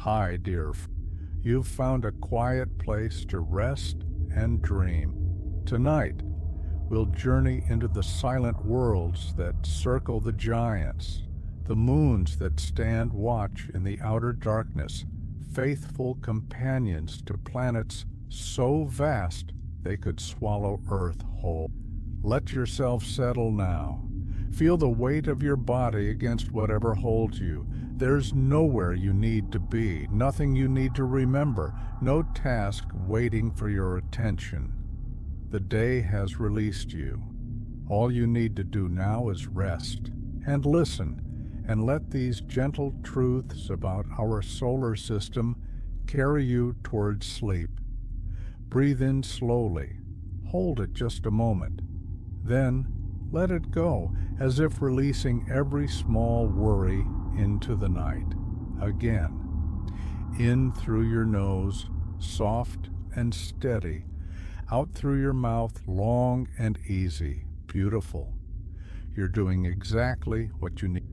Hi, dear. You've found a quiet place to rest and dream. Tonight, we'll journey into the silent worlds that circle the giants, the moons that stand watch in the outer darkness, faithful companions to planets so vast they could swallow Earth whole. Let yourself settle now. Feel the weight of your body against whatever holds you. There's nowhere you need to be, nothing you need to remember, no task waiting for your attention. The day has released you. All you need to do now is rest and listen, and let these gentle truths about our solar system carry you towards sleep. Breathe in slowly. Hold it just a moment. Then let it go, as if releasing every small worry into the night. Again, in through your nose, soft and steady. Out through your mouth, long and easy. Beautiful. You're doing exactly what you need.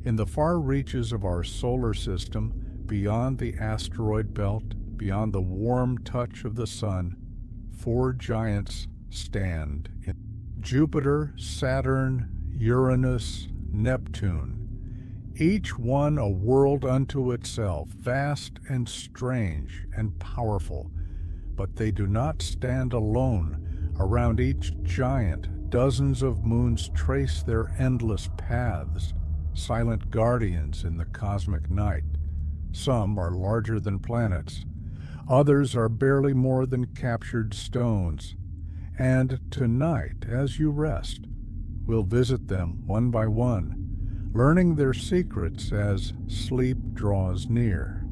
In the far reaches of our solar system, beyond the asteroid belt, beyond the warm touch of the sun, 4 giants stand. Jupiter, Saturn, Uranus, Neptune. Each one a world unto itself, vast and strange and powerful. But they do not stand alone. Around each giant, dozens of moons trace their endless paths, silent guardians in the cosmic night. Some are larger than planets. Others are barely more than captured stones. And tonight, as you rest, we'll visit them one by one, learning their secrets as sleep draws near.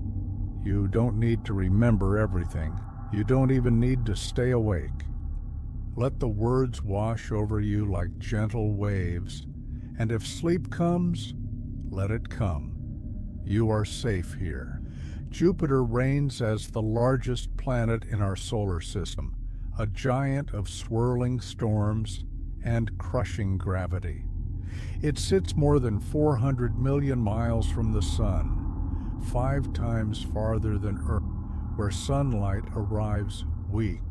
You don't need to remember everything. You don't even need to stay awake. Let the words wash over you like gentle waves, and if sleep comes, let it come. You are safe here. Jupiter reigns as the largest planet in our solar system, a giant of swirling storms and crushing gravity. It sits more than 400 million miles from the Sun, 5 times farther than Earth, where sunlight arrives weak.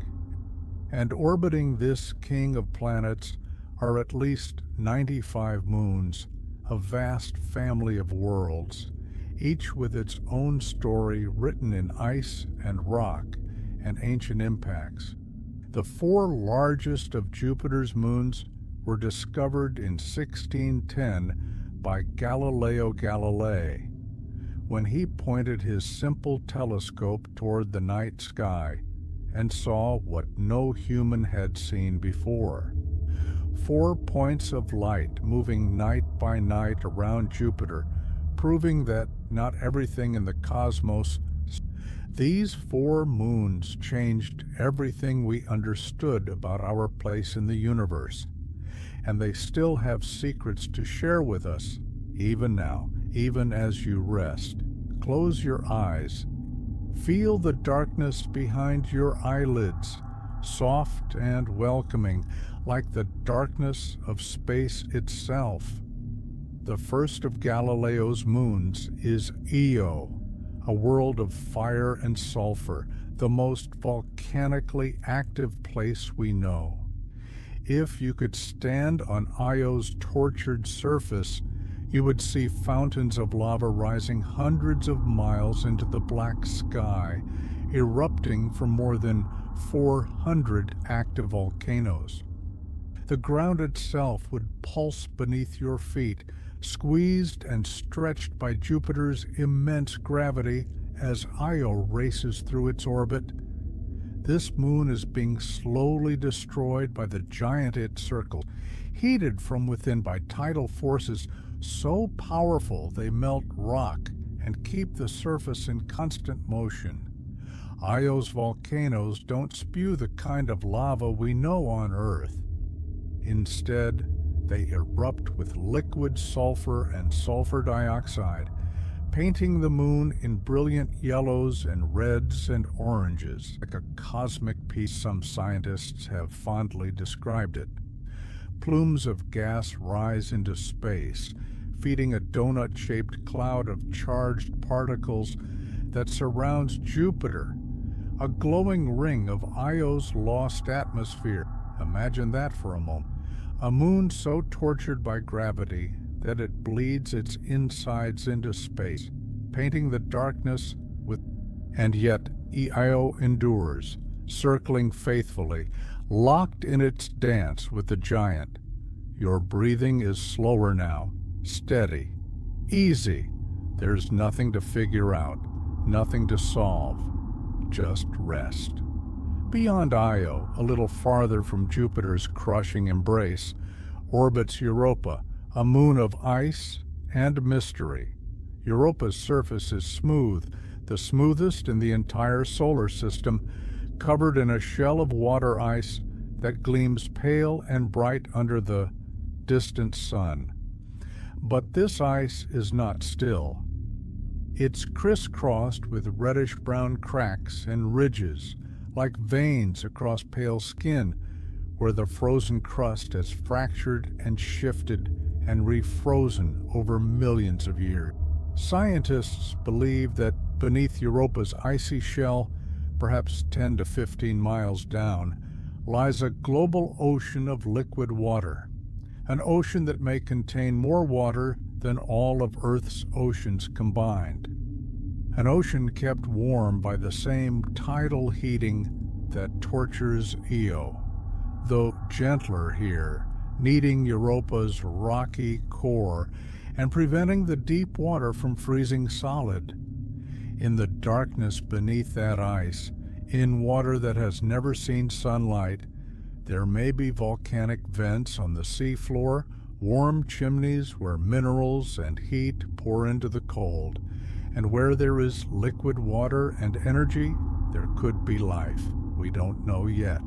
And orbiting this king of planets are at least 95 moons, a vast family of worlds, each with its own story written in ice and rock and ancient impacts. The 4 largest of Jupiter's moons were discovered in 1610 by Galileo Galilei, when he pointed his simple telescope toward the night sky and saw what no human had seen before. 4 points of light moving night by night around Jupiter, proving that not everything in the cosmos. These 4 moons changed everything we understood about our place in the universe, and they still have secrets to share with us, even now, even as you rest. Close your eyes. Feel the darkness behind your eyelids, soft and welcoming, like the darkness of space itself. The first of Galileo's moons is Io, a world of fire and sulfur, the most volcanically active place we know. If you could stand on Io's tortured surface, you would see fountains of lava rising hundreds of miles into the black sky, erupting from more than 400 active volcanoes. The ground itself would pulse beneath your feet, squeezed and stretched by Jupiter's immense gravity as Io races through its orbit. This moon is being slowly destroyed by the giant it circles, heated from within by tidal forces so powerful they melt rock and keep the surface in constant motion. Io's volcanoes don't spew the kind of lava we know on Earth. Instead, they erupt with liquid sulfur and sulfur dioxide, painting the moon in brilliant yellows and reds and oranges, like a cosmic piece. Some scientists have fondly described it. Plumes of gas rise into space, feeding a donut-shaped cloud of charged particles that surrounds Jupiter, a glowing ring of Io's lost atmosphere. Imagine that for a moment. A moon so tortured by gravity that it bleeds its insides into space, painting the darkness with... And yet Io endures, circling faithfully, locked in its dance with the giant. Your breathing is slower now, steady, easy. There's nothing to figure out, nothing to solve, just rest. Beyond Io, a little farther from Jupiter's crushing embrace, orbits Europa, a moon of ice and mystery. Europa's surface is smooth, the smoothest in the entire solar system, covered in a shell of water ice that gleams pale and bright under the distant sun. But this ice is not still. It's crisscrossed with reddish-brown cracks and ridges, like veins across pale skin, where the frozen crust has fractured and shifted and refrozen over millions of years. Scientists believe that beneath Europa's icy shell, perhaps 10 to 15 miles down, lies a global ocean of liquid water, an ocean that may contain more water than all of Earth's oceans combined. An ocean kept warm by the same tidal heating that tortures Io, though gentler here, kneading Europa's rocky core and preventing the deep water from freezing solid. In the darkness beneath that ice, in water that has never seen sunlight, there may be volcanic vents on the seafloor, warm chimneys where minerals and heat pour into the cold, and where there is liquid water and energy, there could be life. We don't know yet.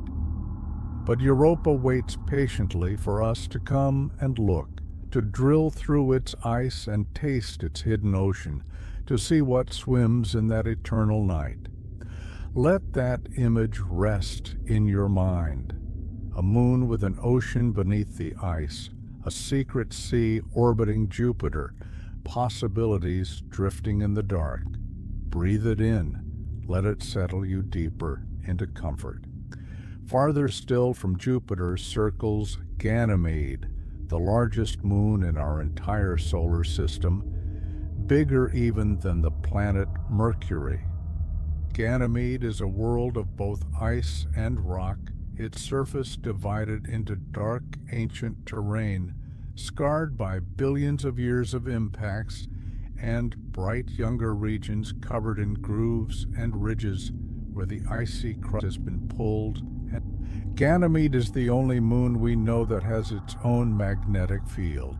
But Europa waits patiently for us to come and look, to drill through its ice and taste its hidden ocean, to see what swims in that eternal night. Let that image rest in your mind. A moon with an ocean beneath the ice, a secret sea orbiting Jupiter, possibilities drifting in the dark. Breathe it in. Let it settle you deeper into comfort. Farther still from Jupiter circles Ganymede, the largest moon in our entire solar system, bigger even than the planet Mercury. Ganymede is a world of both ice and rock, its surface divided into dark ancient terrain, scarred by billions of years of impacts, and bright younger regions covered in grooves and ridges where the icy crust has been pulled. Ganymede is the only moon we know that has its own magnetic field,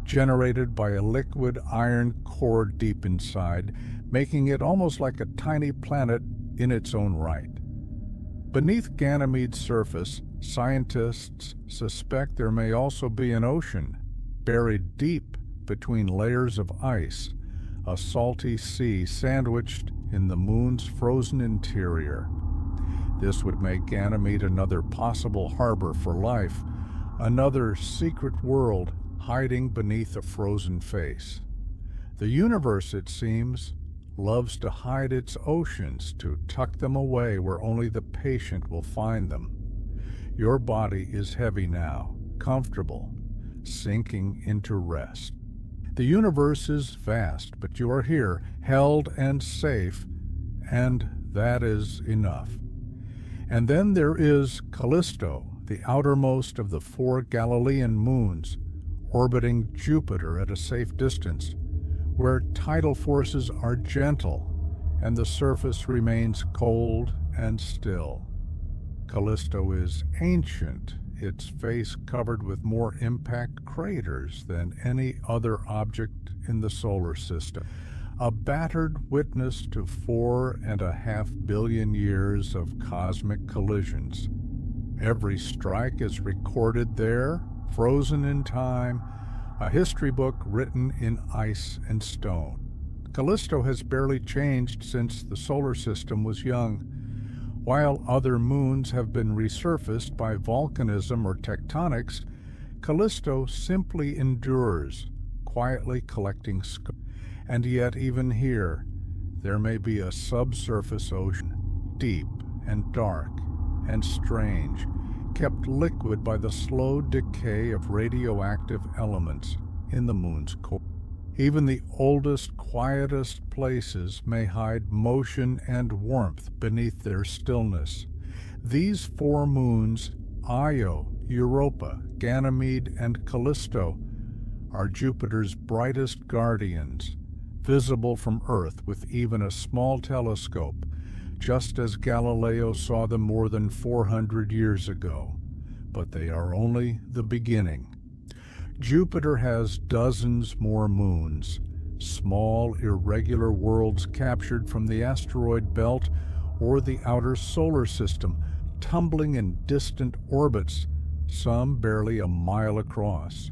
generated by a liquid iron core deep inside, making it almost like a tiny planet in its own right. Beneath Ganymede's surface, scientists suspect there may also be an ocean, buried deep between layers of ice, a salty sea sandwiched in the moon's frozen interior. This would make Ganymede another possible harbor for life, another secret world hiding beneath a frozen face. The universe, it seems, loves to hide its oceans, to tuck them away where only the patient will find them. Your body is heavy now, comfortable, sinking into rest. The universe is vast, but you are here, held and safe, and that is enough. And then there is Callisto, the outermost of the 4 Galilean moons, orbiting Jupiter at a safe distance, where tidal forces are gentle and the surface remains cold and still. Callisto is ancient, its face covered with more impact craters than any other object in the solar system, a battered witness to 4.5 billion years of cosmic collisions. Every strike is recorded there, frozen in time, a history book written in ice and stone. Callisto has barely changed since the solar system was young. While other moons have been resurfaced by volcanism or tectonics, Callisto simply endures, quietly collecting scope. And yet even here, there may be a subsurface ocean, deep and dark and strange, kept liquid by the slow decay of radioactive elements in the moon's core. Even the oldest, quietest places may hide motion and warmth beneath their stillness. These 4 moons, Io, Europa, Ganymede, and Callisto, are Jupiter's brightest guardians, visible from Earth with even a small telescope, just as Galileo saw them more than 400 years ago. But they are only the beginning. Jupiter has dozens more moons, small, irregular worlds captured from the asteroid belt or the outer solar system, tumbling in distant orbits, some barely a mile across.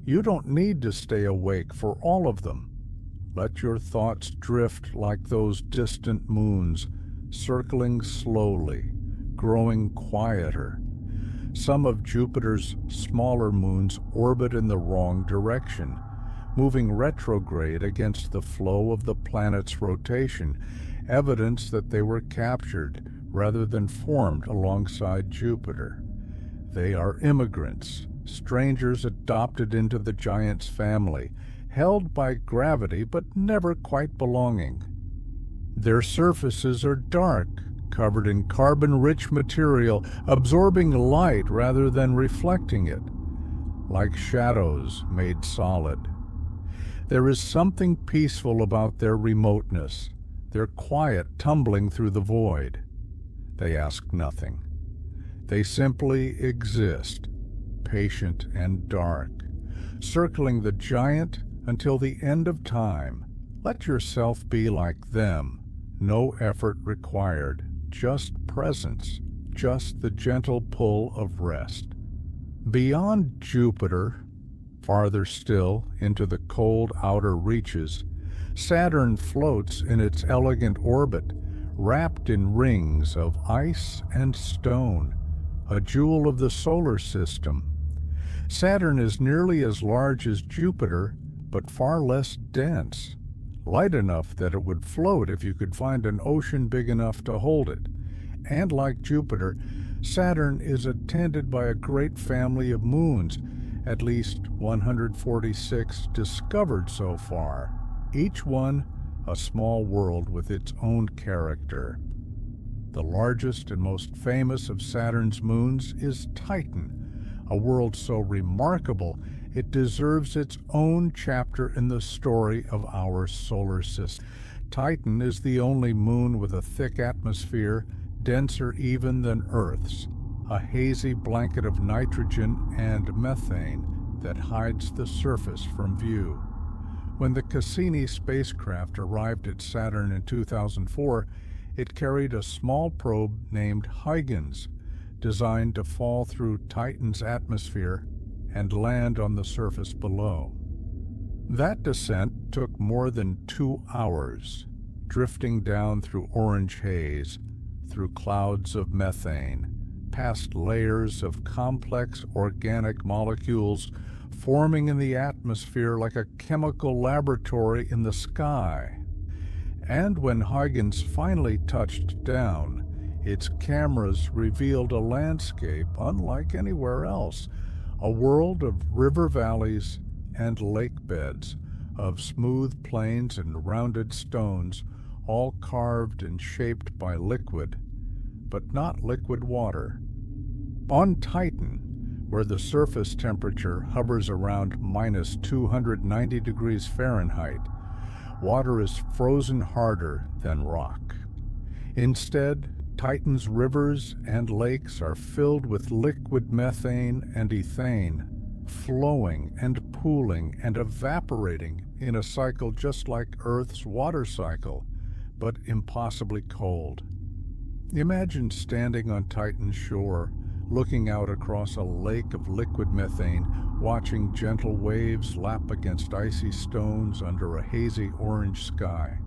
You don't need to stay awake for all of them. Let your thoughts drift like those distant moons, circling slowly, growing quieter. Some of Jupiter's smaller moons orbit in the wrong direction, moving retrograde against the flow of the planet's rotation, evidence that they were captured rather than formed alongside Jupiter. They are immigrants, strangers adopted into the giant's family, held by gravity but never quite belonging. Their surfaces are dark, covered in carbon-rich material, absorbing light rather than reflecting it, like shadows made solid. There is something peaceful about their remoteness, their quiet tumbling through the void. They ask nothing. They simply exist, patient and dark, circling the giant until the end of time. Let yourself be like them. No effort required, just presence, just the gentle pull of rest. Beyond Jupiter, farther still into the cold outer reaches, Saturn floats in its elegant orbit, wrapped in rings of ice and stone, a jewel of the solar system. Saturn is nearly as large as Jupiter, but far less dense, light enough that it would float if you could find an ocean big enough to hold it. And like Jupiter, Saturn is attended by a great family of moons, at least 146 discovered so far, each one a small world with its own character. The largest and most famous of Saturn's moons is Titan, a world so remarkable it deserves its own chapter in the story of our solar system. Titan is the only moon with a thick atmosphere, denser even than Earth's, a hazy blanket of nitrogen and methane that hides the surface from view. When the Cassini spacecraft arrived at Saturn in 2004, it carried a small probe named Huygens, designed to fall through Titan's atmosphere and land on the surface below. That descent took more than 2 hours, drifting down through orange haze, through clouds of methane, past layers of complex organic molecules forming in the atmosphere like a chemical laboratory in the sky. And when Huygens finally touched down, its cameras revealed a landscape unlike anywhere else, a world of river valleys and lake beds, of smooth plains and rounded stones, all carved and shaped by liquid, but not liquid water. On Titan, where the surface temperature hovers around minus 290 degrees Fahrenheit, water is frozen harder than rock. Instead, Titan's rivers and lakes are filled with liquid methane and ethane, flowing and pooling and evaporating in a cycle just like Earth's water cycle, but impossibly cold. Imagine standing on Titan's shore, looking out across a lake of liquid methane, watching gentle waves lap against icy stones under a hazy orange sky.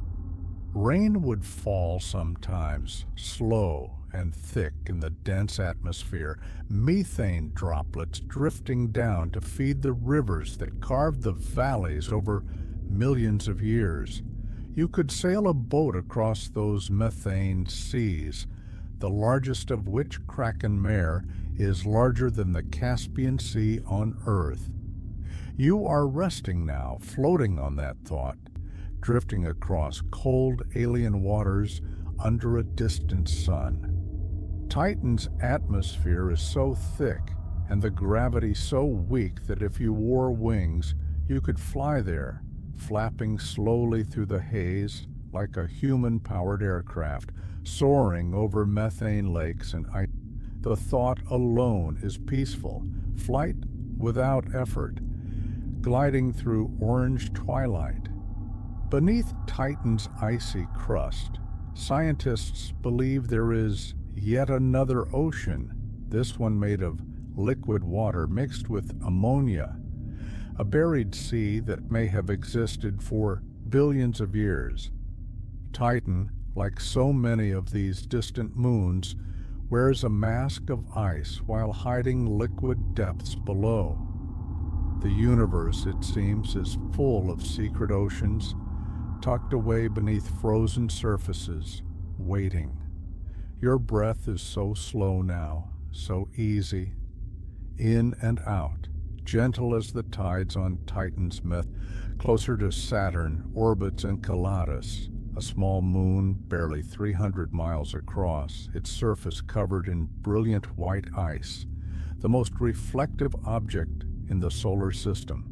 Rain would fall sometimes, slow and thick in the dense atmosphere, methane droplets drifting down to feed the rivers that carved the valleys over millions of years. You could sail a boat across those methane seas, the largest of which, Kraken Mare, is larger than the Caspian Sea on Earth. You are resting now, floating on that thought, drifting across cold alien waters under a distant sun. Titan's atmosphere is so thick and the gravity so weak that if you wore wings, you could fly there, flapping slowly through the haze like a human-powered aircraft, soaring over methane lakes and ice. The thought alone is peaceful, flight without effort, gliding through orange twilight. Beneath Titan's icy crust, scientists believe there is yet another ocean, this one made of liquid water mixed with ammonia, a buried sea that may have existed for billions of years. Titan, like so many of these distant moons, wears a mask of ice while hiding liquid depths below. The universe, it seems, is full of secret oceans, tucked away beneath frozen surfaces, waiting. Your breath is so slow now, so easy, in and out, gentle as the tides on Titan's myth. Closer to Saturn orbits Enceladus, a small moon barely 300 miles across, its surface covered in brilliant white ice, the most reflective object in the solar system.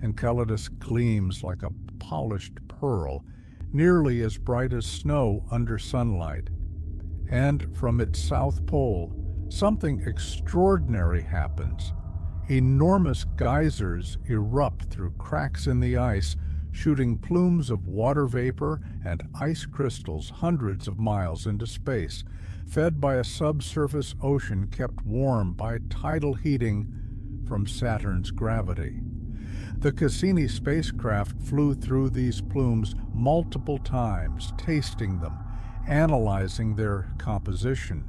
Enceladus gleams like a polished pearl, nearly as bright as snow under sunlight. And from its south pole, something extraordinary happens. Enormous geysers erupt through cracks in the ice, shooting plumes of water vapor and ice crystals hundreds of miles into space, fed by a subsurface ocean kept warm by tidal heating from Saturn's gravity. The Cassini spacecraft flew through these plumes multiple times, tasting them, analyzing their composition.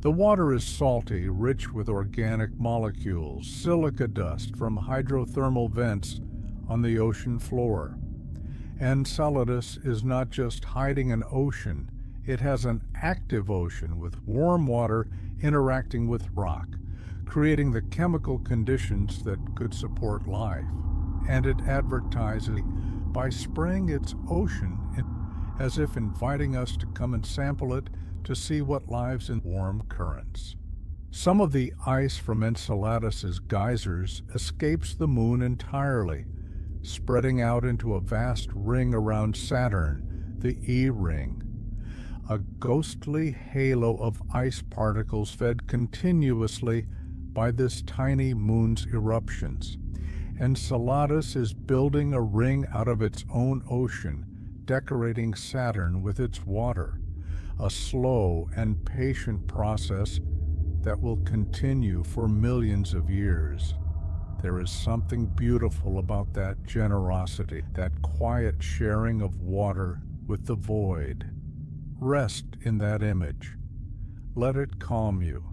The water is salty, rich with organic molecules, silica dust from hydrothermal vents on the ocean floor. Enceladus is not just hiding an ocean, it has an active ocean with warm water interacting with rock, creating the chemical conditions that could support life. And it advertises by spraying its ocean as if inviting us to come and sample it to see what lives in warm currents. Some of the ice from Enceladus's geysers escapes the moon entirely, spreading out into a vast ring around Saturn, the E-ring, a ghostly halo of ice particles fed continuously by this tiny moon's eruptions. Enceladus is building a ring out of its own ocean, decorating Saturn with its water, a slow and patient process that will continue for millions of years. There is something beautiful about that generosity, that quiet sharing of water with the void. Rest in that image. Let it calm you.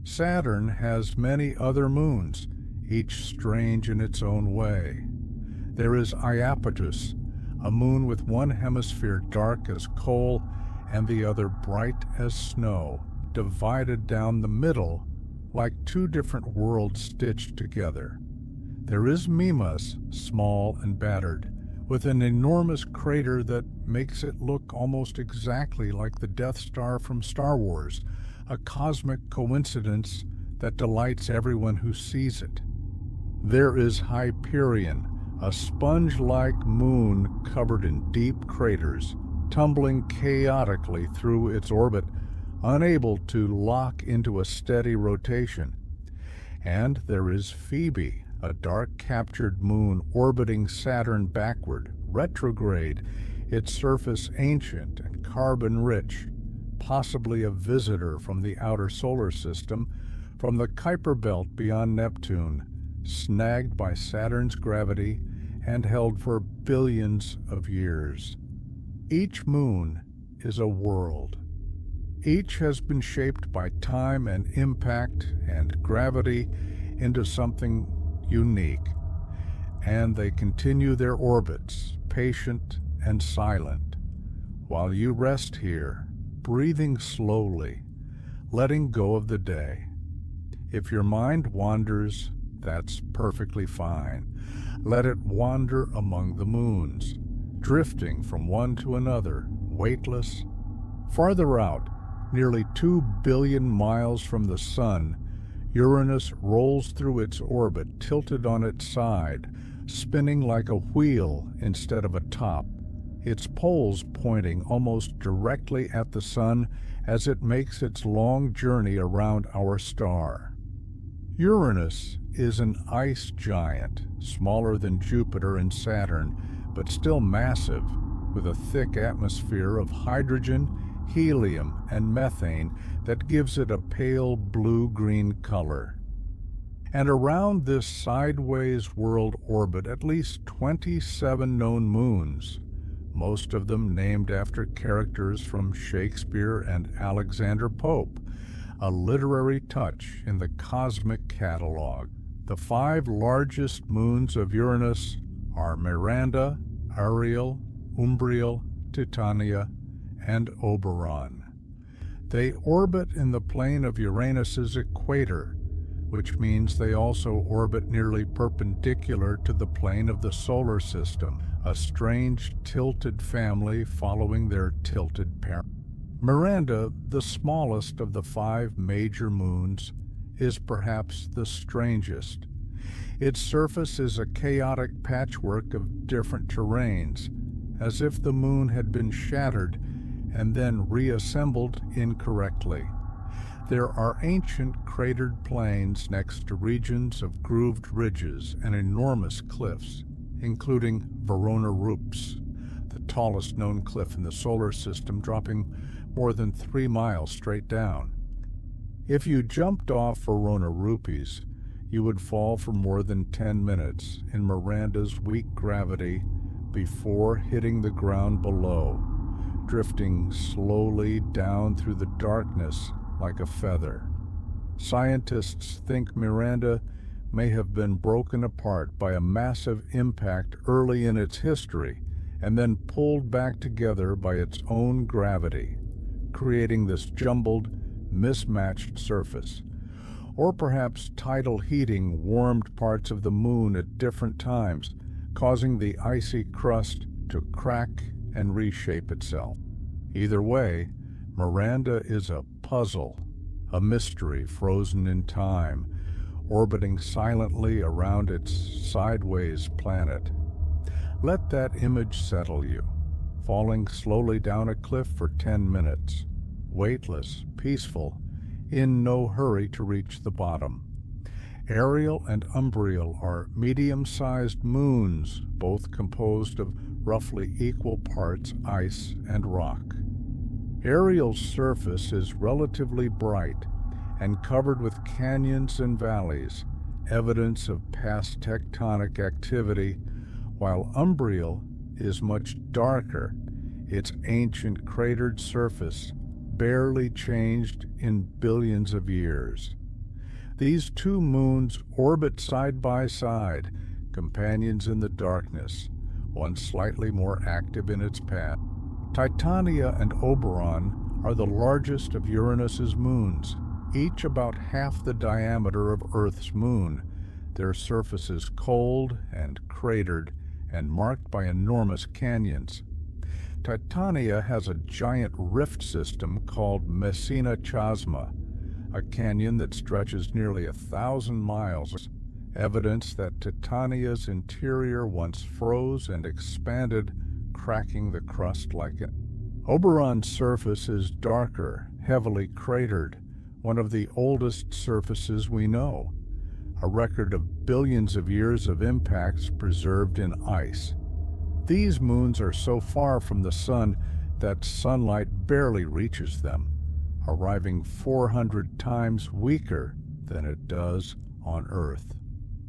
Saturn has many other moons, each strange in its own way. There is Iapetus, a moon with one hemisphere dark as coal and the other bright as snow, divided down the middle like two different worlds stitched together. There is Mimas, small and battered, with an enormous crater that makes it look almost exactly like the Death Star from Star Wars, a cosmic coincidence that delights everyone who sees it. There is Hyperion, a sponge-like moon covered in deep craters, tumbling chaotically through its orbit, unable to lock into a steady rotation. And there is Phoebe, a dark-captured moon orbiting Saturn backward, retrograde, its surface ancient and carbon-rich, possibly a visitor from the outer solar system, from the Kuiper Belt beyond Neptune, snagged by Saturn's gravity and held for billions of years. Each moon is a world. Each has been shaped by time and impact and gravity into something unique, and they continue their orbits, patient and silent. While you rest here, breathing slowly, letting go of the day. If your mind wanders, that's perfectly fine. Let it wander among the moons, drifting from one to another, weightless. Farther out, nearly 2 billion miles from the Sun, Uranus rolls through its orbit tilted on its side, spinning like a wheel instead of a top, its poles pointing almost directly at the Sun as it makes its long journey around our star. Uranus is an ice giant, smaller than Jupiter and Saturn, but still massive, with a thick atmosphere of hydrogen, helium, and methane that gives it a pale blue-green color. And around this sideways world orbit at least 27 known moons, most of them named after characters from Shakespeare and Alexander Pope, a literary touch in the cosmic catalog. The 5 largest moons of Uranus are Miranda, Ariel, Umbriel, Titania, and Oberon. They orbit in the plane of Uranus's equator, which means they also orbit nearly perpendicular to the plane of the solar system, a strange tilted family following their tilted parent. Miranda, the smallest of the 5 major moons, is perhaps the strangest. Its surface is a chaotic patchwork of different terrains, as if the moon had been shattered and then reassembled incorrectly. There are ancient cratered plains next to regions of grooved ridges and enormous cliffs, including Verona Rupes, the tallest known cliff in the solar system, dropping more than 3 miles straight down. If you jumped off Verona Rupes, you would fall for more than 10 minutes in Miranda's weak gravity before hitting the ground below, drifting slowly down through the darkness like a feather. Scientists think Miranda may have been broken apart by a massive impact early in its history and then pulled back together by its own gravity, creating this jumbled, mismatched surface. Or perhaps tidal heating warmed parts of the moon at different times, causing the icy crust to crack and reshape itself. Either way, Miranda is a puzzle, a mystery frozen in time, orbiting silently around its sideways planet. Let that image settle you, falling slowly down a cliff for 10 minutes, weightless, peaceful, in no hurry to reach the bottom. Ariel and Umbriel are medium-sized moons, both composed of roughly equal parts ice and rock. Ariel's surface is relatively bright and covered with canyons and valleys, evidence of past tectonic activity, while Umbriel is much darker, its ancient cratered surface barely changed in billions of years. These 2 moons orbit side by side, companions in the darkness, one slightly more active in its path. Titania and Oberon are the largest of Uranus's moons, each about half the diameter of Earth's moon, their surfaces cold and cratered and marked by enormous canyons. Titania has a giant rift system called Messina Chasma, a canyon that stretches nearly 1,000 miles, evidence that Titania's interior once froze and expanded, cracking the crust like it. Oberon's surface is darker, heavily cratered, one of the oldest surfaces we know, a record of billions of years of impacts preserved in ice. These moons are so far from the Sun that sunlight barely reaches them, arriving 400 times weaker than it does on Earth.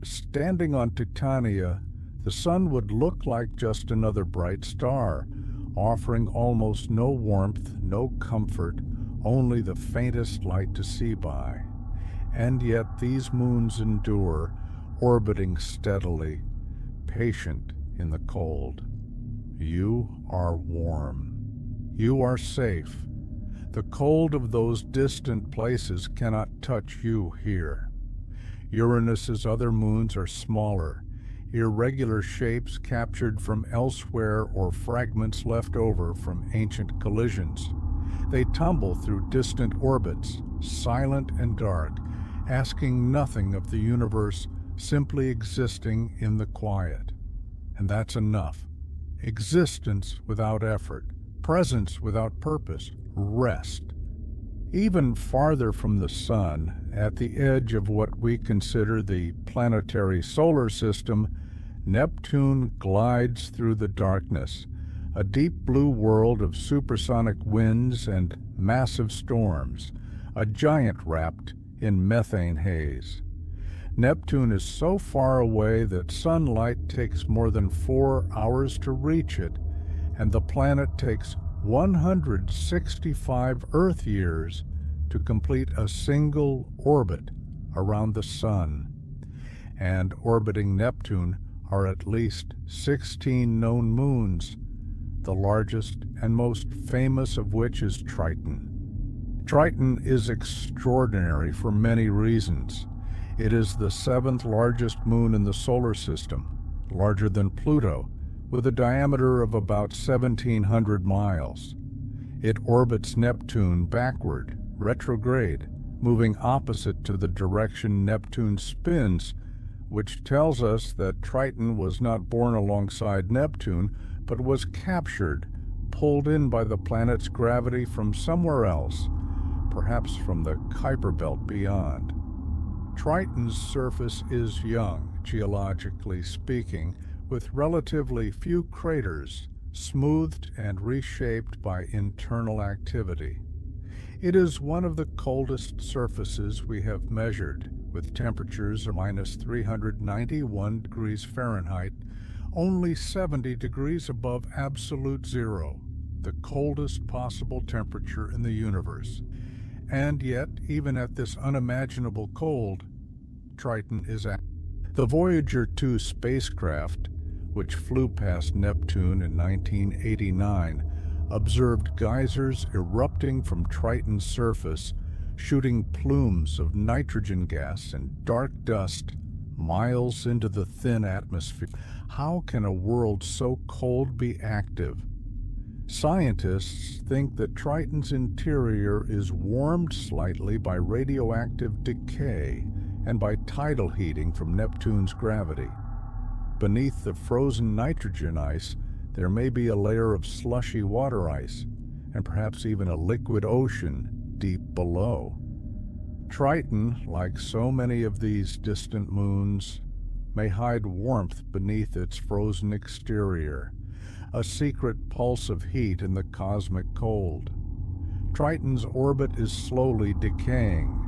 Standing on Titania, the Sun would look like just another bright star, offering almost no warmth, no comfort, only the faintest light to see by. And yet these moons endure, orbiting steadily, patient in the cold. You are warm. You are safe. The cold of those distant places cannot touch you here. Uranus's other moons are smaller, irregular shapes captured from elsewhere or fragments left over from ancient collisions. They tumble through distant orbits, silent and dark, asking nothing of the universe, simply existing in the quiet. And that's enough. Existence without effort, presence without purpose, rest. Even farther from the sun, at the edge of what we consider the planetary solar system, Neptune glides through the darkness, a deep blue world of supersonic winds and massive storms, a giant wrapped in methane haze. Neptune is so far away that sunlight takes more than 4 hours to reach it, and the planet takes 165 Earth years to complete a single orbit around the Sun. And orbiting Neptune are at least 16 known moons, the largest and most famous of which is Triton. Triton is extraordinary for many reasons. It is the 7th largest moon in the solar system, larger than Pluto, with a diameter of about 1,700 miles. It orbits Neptune backward, retrograde, moving opposite to the direction Neptune spins, which tells us that Triton was not born alongside Neptune, but was captured, pulled in by the planet's gravity from somewhere else, perhaps from the Kuiper Belt beyond. Triton's surface is young, geologically speaking, with relatively few craters, smoothed and reshaped by internal activity. It is one of the coldest surfaces we have measured, with temperatures of minus 391 degrees Fahrenheit, only 70 degrees above absolute zero, the coldest possible temperature in the universe. And yet, even at this unimaginable cold, Triton is active. The Voyager 2 spacecraft, which flew past Neptune in 1989, observed geysers erupting from Triton's surface, shooting plumes of nitrogen gas and dark dust miles into the thin atmosphere. How can a world so cold be active? Scientists think that Triton's interior is warmed slightly by radioactive decay and by tidal heating from Neptune's gravity. Beneath the frozen nitrogen ice, there may be a layer of slushy water ice, and perhaps even a liquid ocean deep below. Triton, like so many of these distant moons, may hide warmth beneath its frozen exterior, a secret pulse of heat in the cosmic cold. Triton's orbit is slowly decaying.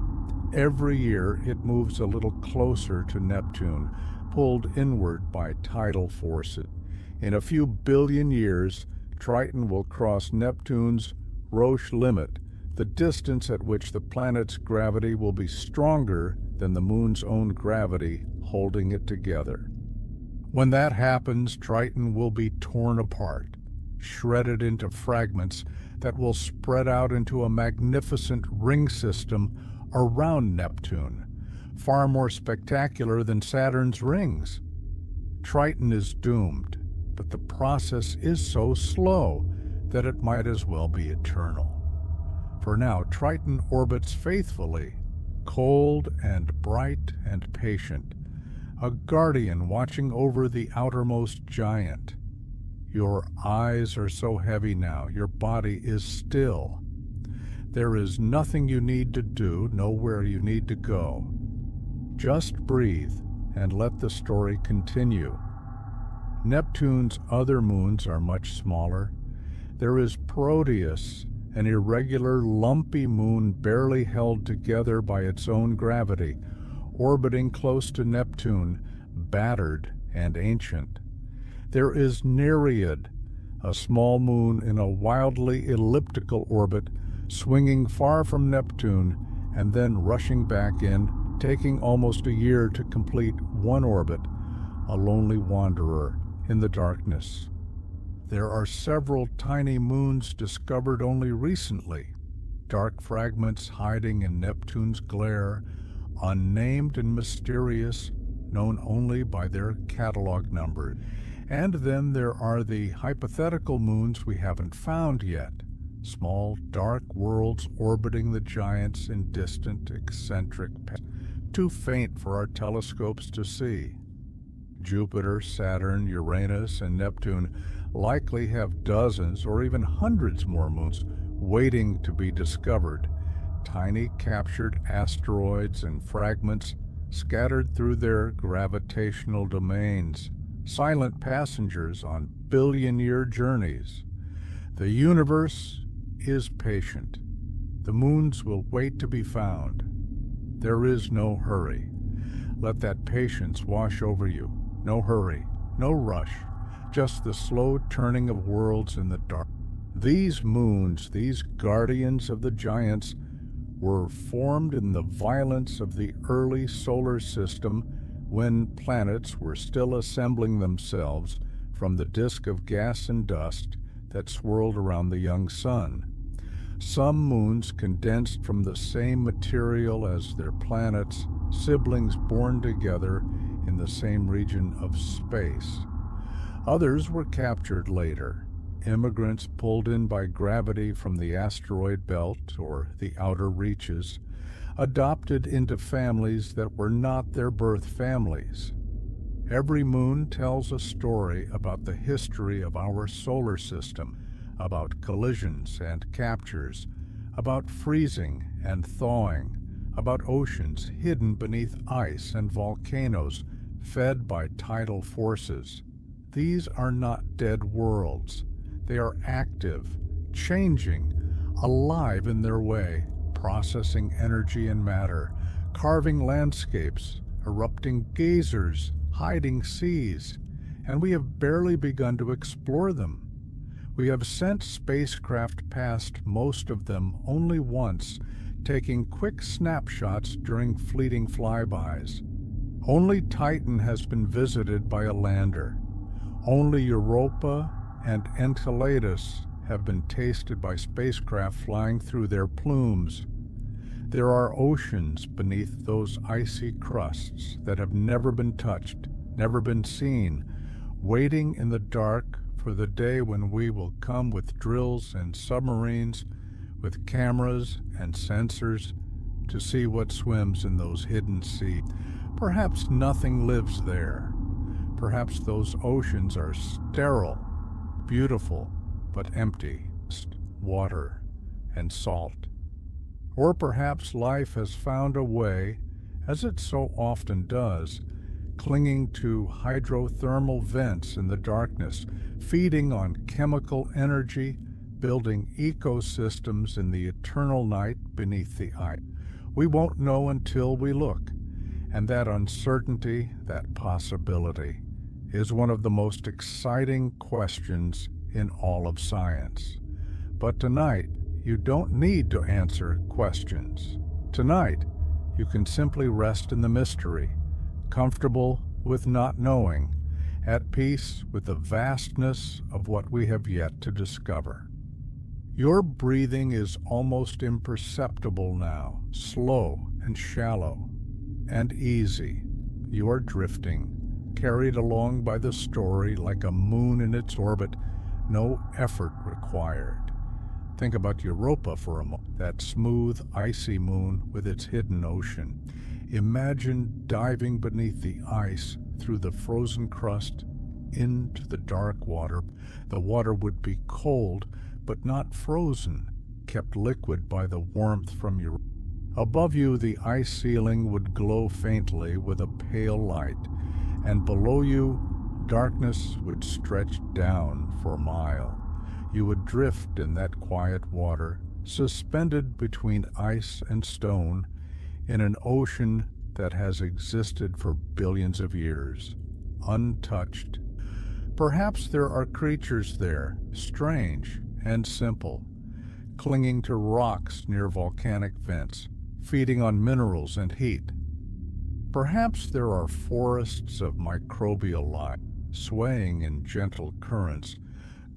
Every year it moves a little closer to Neptune, pulled inward by tidal forces. In a few billion years, Triton will cross Neptune's Roche limit, the distance at which the planet's gravity will be stronger than the moon's own gravity holding it together. When that happens, Triton will be torn apart, shredded into fragments that will spread out into a magnificent ring system around Neptune, far more spectacular than Saturn's rings. Triton is doomed, but the process is so slow that it might as well be eternal. For now, Triton orbits faithfully, cold and bright and patient, a guardian watching over the outermost giant. Your eyes are so heavy now, your body is still. There is nothing you need to do, nowhere you need to go. Just breathe and let the story continue. Neptune's other moons are much smaller. There is Proteus, an irregular, lumpy moon barely held together by its own gravity, orbiting close to Neptune, battered and ancient. There is Nereid, a small moon in a wildly elliptical orbit, swinging far from Neptune and then rushing back in, taking almost a year to complete one orbit, a lonely wanderer in the darkness. There are several tiny moons discovered only recently, dark fragments hiding in Neptune's glare, unnamed and mysterious, known only by their catalog number. And then there are the hypothetical moons we haven't found yet, small dark worlds orbiting the giants in distant eccentric paths, too faint for our telescopes to see. Jupiter, Saturn, Uranus, and Neptune likely have dozens or even hundreds more moons waiting to be discovered, tiny captured asteroids and fragments scattered through their gravitational domains, silent passengers on billion-year journeys. The universe is patient. The moons will wait to be found. There is no hurry. Let that patience wash over you. No hurry, no rush, just the slow turning of worlds in the dark. These moons, these guardians of the giants, were formed in the violence of the early solar system when planets were still assembling themselves from the disk of gas and dust that swirled around the young sun. Some moons condensed from the same material as their planets, siblings born together in the same region of space. Others were captured later, immigrants pulled in by gravity from the asteroid belt or the outer reaches, adopted into families that were not their birth families. Every moon tells a story about the history of our solar system, about collisions and captures, about freezing and thawing, about oceans hidden beneath ice and volcanoes fed by tidal forces. These are not dead worlds. They are active, changing, alive in their way, processing energy and matter, carving landscapes, erupting geysers, hiding seas, and we have barely begun to explore them. We have sent spacecraft past most of them only once, taking quick snapshots during fleeting flybys. Only Titan has been visited by a lander. Only Europa and Enceladus have been tasted by spacecraft flying through their plumes. There are oceans beneath those icy crusts that have never been touched, never been seen, waiting in the dark for the day when we will come with drills and submarines, with cameras and sensors to see what swims in those hidden seas. Perhaps nothing lives there. Perhaps those oceans are sterile, beautiful, but empty, water and salt. Or perhaps life has found a way, as it so often does, clinging to hydrothermal vents in the darkness, feeding on chemical energy, building ecosystems in the eternal night beneath the ice. We won't know until we look, and that uncertainty, that possibility, is one of the most exciting questions in all of science. But tonight, you don't need to answer questions. Tonight, you can simply rest in the mystery, comfortable with not knowing, at peace with the vastness of what we have yet to discover. Your breathing is almost imperceptible now, slow and shallow and easy. You are drifting, carried along by the story like a moon in its orbit, no effort required. Think about Europa for a moment, that smooth, icy moon with its hidden ocean. Imagine diving beneath the ice through the frozen crust into the dark water. The water would be cold, but not frozen, kept liquid by the warmth from your... Above you, the ice ceiling would glow faintly with a pale light, and below you, darkness would stretch down for a mile. You would drift in that quiet water, suspended between ice and stone, in an ocean that has existed for billions of years, untouched. Perhaps there are creatures there, strange and simple, clinging to rocks near volcanic vents, feeding on minerals and heat. Perhaps there are forests of microbial life, swaying in gentle currents,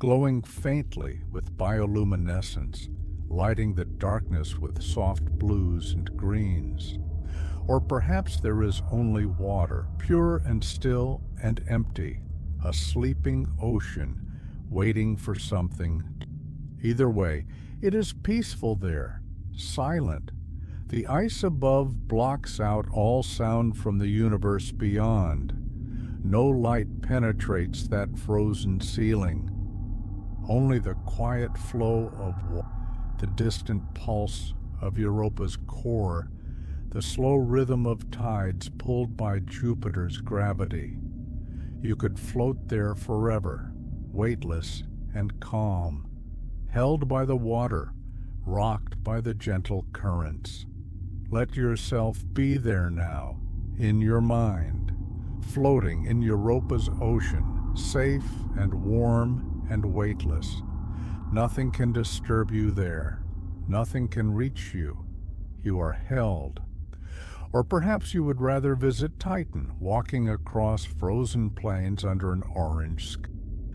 glowing faintly with bioluminescence, lighting the darkness with soft blues and greens. Or perhaps there is only water, pure and still and empty, a sleeping ocean waiting for something. Either way, it is peaceful there, silent. The ice above blocks out all sound from the universe beyond. No light penetrates that frozen ceiling. Only the quiet flow of water, the distant pulse of Europa's core, the slow rhythm of tides pulled by Jupiter's gravity. You could float there forever, weightless and calm, held by the water, rocked by the gentle currents. Let yourself be there now, in your mind, floating in Europa's ocean, safe and warm and weightless. Nothing can disturb you there. Nothing can reach you. You are held. Or perhaps you would rather visit Titan, walking across frozen plains under an orange sky.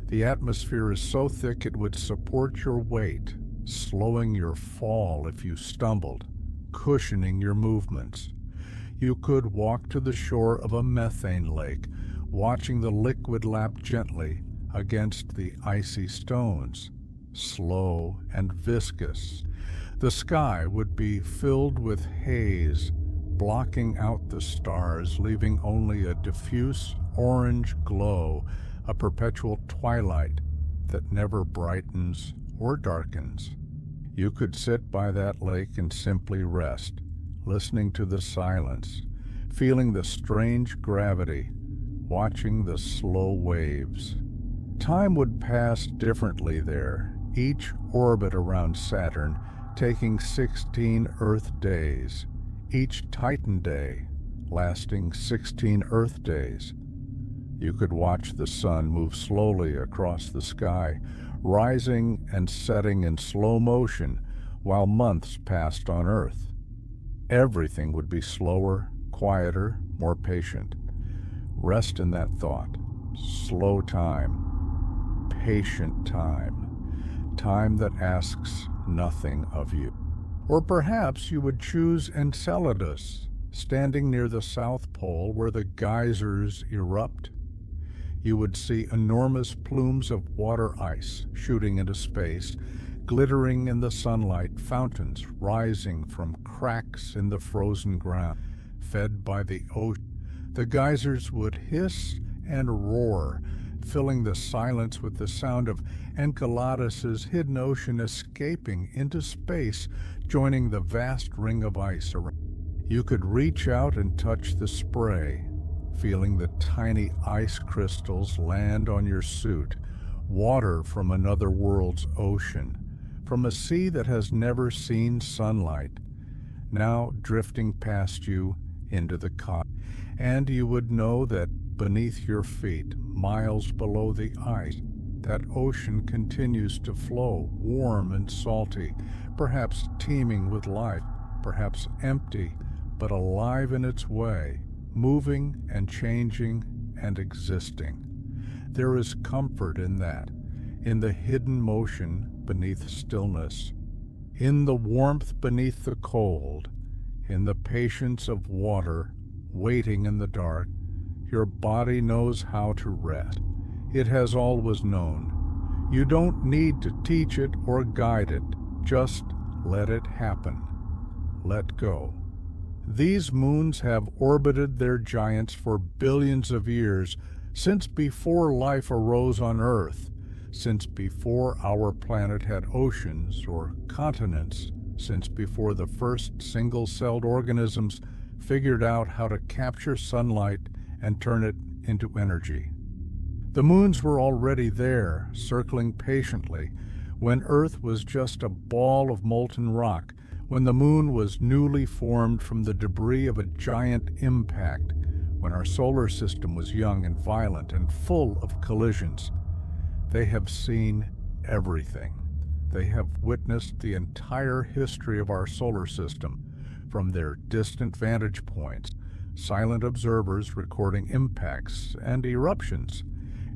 The atmosphere is so thick it would support your weight, slowing your fall if you stumbled, cushioning your movements. You could walk to the shore of a methane lake, watching the liquid lap gently against the icy stones, slow and viscous. The sky would be filled with haze, blocking out the stars, leaving only a diffuse orange glow, a perpetual twilight that never brightens or darkens. You could sit by that lake and simply rest, listening to the silence, feeling the strange gravity, watching the slow waves. Time would pass differently there, each orbit around Saturn taking 16 Earth days, each Titan day lasting 16 Earth days. You could watch the sun move slowly across the sky, rising and setting in slow motion while months passed on Earth. Everything would be slower, quieter, more patient. Rest in that thought. Slow time, patient time, time that asks nothing of you. Or perhaps you would choose Enceladus, standing near the South Pole where the geysers erupt. You would see enormous plumes of water ice shooting into space, glittering in the sunlight, fountains rising from cracks in the frozen ground, fed by the ocean. The geysers would hiss and roar, filling the silence with the sound of Enceladus's hidden ocean escaping into space, joining the vast ring of ice around. You could reach out and touch the spray, feeling the tiny ice crystals land on your suit, water from another world's ocean, from a sea that has never seen sunlight, now drifting past you into the cosmos. And you would know that beneath your feet, miles below the ice, that ocean continues to flow, warm and salty, perhaps teeming with life, perhaps empty, but alive in its way, moving and changing and existing. There is comfort in that, in the hidden motion beneath stillness, in the warmth beneath the cold, in the patience of water waiting in the dark. Your body knows how to rest. It has always known. You don't need to teach it or guide it. Just let it happen. Let go. These moons have orbited their giants for billions of years, since before life arose on Earth, since before our planet had oceans or continents, since before the first single-celled organisms figured out how to capture sunlight and turn it into energy. The moons were already there, circling patiently, when Earth was just a ball of molten rock, when the moon was newly formed from the debris of a giant impact, when our solar system was young and violent and full of collisions. They have seen everything. They have witnessed the entire history of our solar system from their distant vantage points, silent observers recording impacts and eruptions,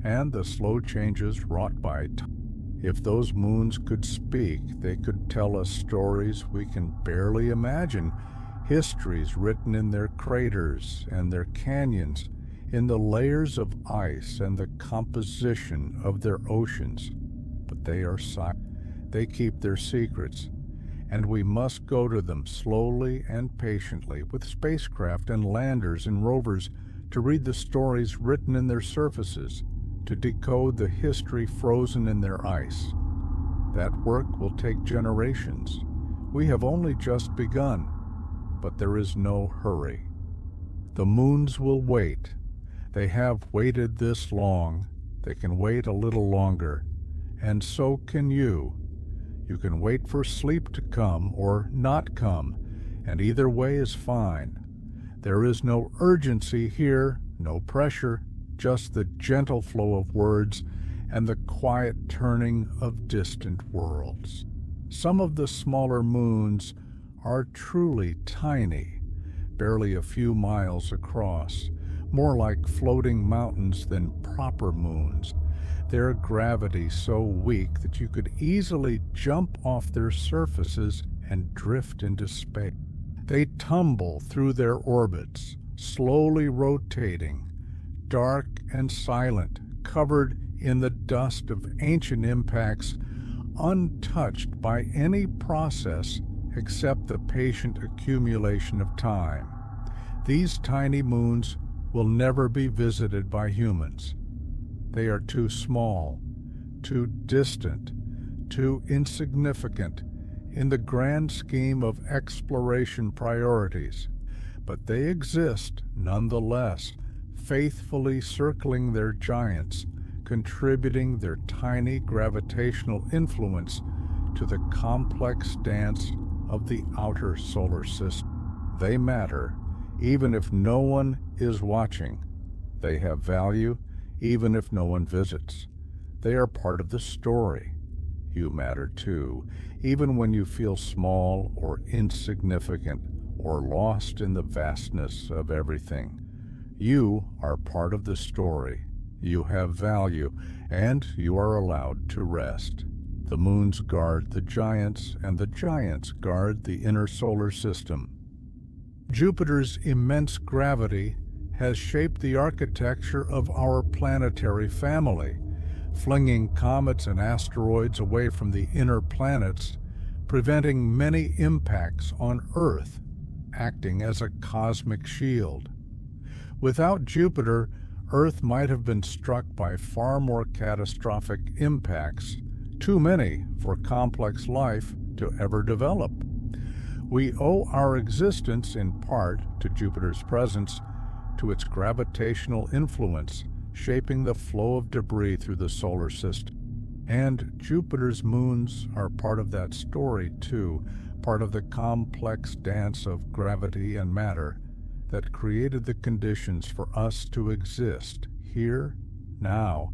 and the slow changes wrought by time. If those moons could speak, they could tell us stories we can barely imagine, histories written in their craters and their canyons, in the layers of ice and the composition of their oceans. But they are silent. They keep their secrets, and we must go to them slowly and patiently with spacecraft and landers and rovers to read the stories written in their surfaces, to decode the history frozen in their ice. That work will take generations. We have only just begun, but there is no hurry. The moons will wait. They have waited this long. They can wait a little longer, and so can you. You can wait for sleep to come or not come, and either way is fine. There is no urgency here, no pressure, just the gentle flow of words and the quiet turning of distant worlds. Some of the smaller moons are truly tiny, barely a few miles across, more like floating mountains than proper moons. Their gravity so weak that you could easily jump off their surfaces and drift into space. They tumble through their orbits, slowly rotating, dark and silent, covered in the dust of ancient impacts, untouched by any process except the patient accumulation of time. These tiny moons will never be visited by humans. They are too small, too distant, too insignificant in the grand scheme of exploration priorities, but they exist nonetheless, faithfully circling their giants, contributing their tiny gravitational influence to the complex dance of the outer solar system. They matter, even if no one is watching. They have value, even if no one visits. They are part of the story. You matter too, even when you feel small or insignificant or lost in the vastness of everything. You are part of the story. You have value, and you are allowed to rest. The moons guard the giants, and the giants guard the inner solar system. Jupiter's immense gravity has shaped the architecture of our planetary family, flinging comets and asteroids away from the inner planets, preventing many impacts on Earth, acting as a cosmic shield. Without Jupiter, Earth might have been struck by far more catastrophic impacts, too many for complex life to ever develop. We owe our existence in part to Jupiter's presence, to its gravitational influence, shaping the flow of debris through the solar system. And Jupiter's moons are part of that story too, part of the complex dance of gravity and matter that created the conditions for us to exist here, now,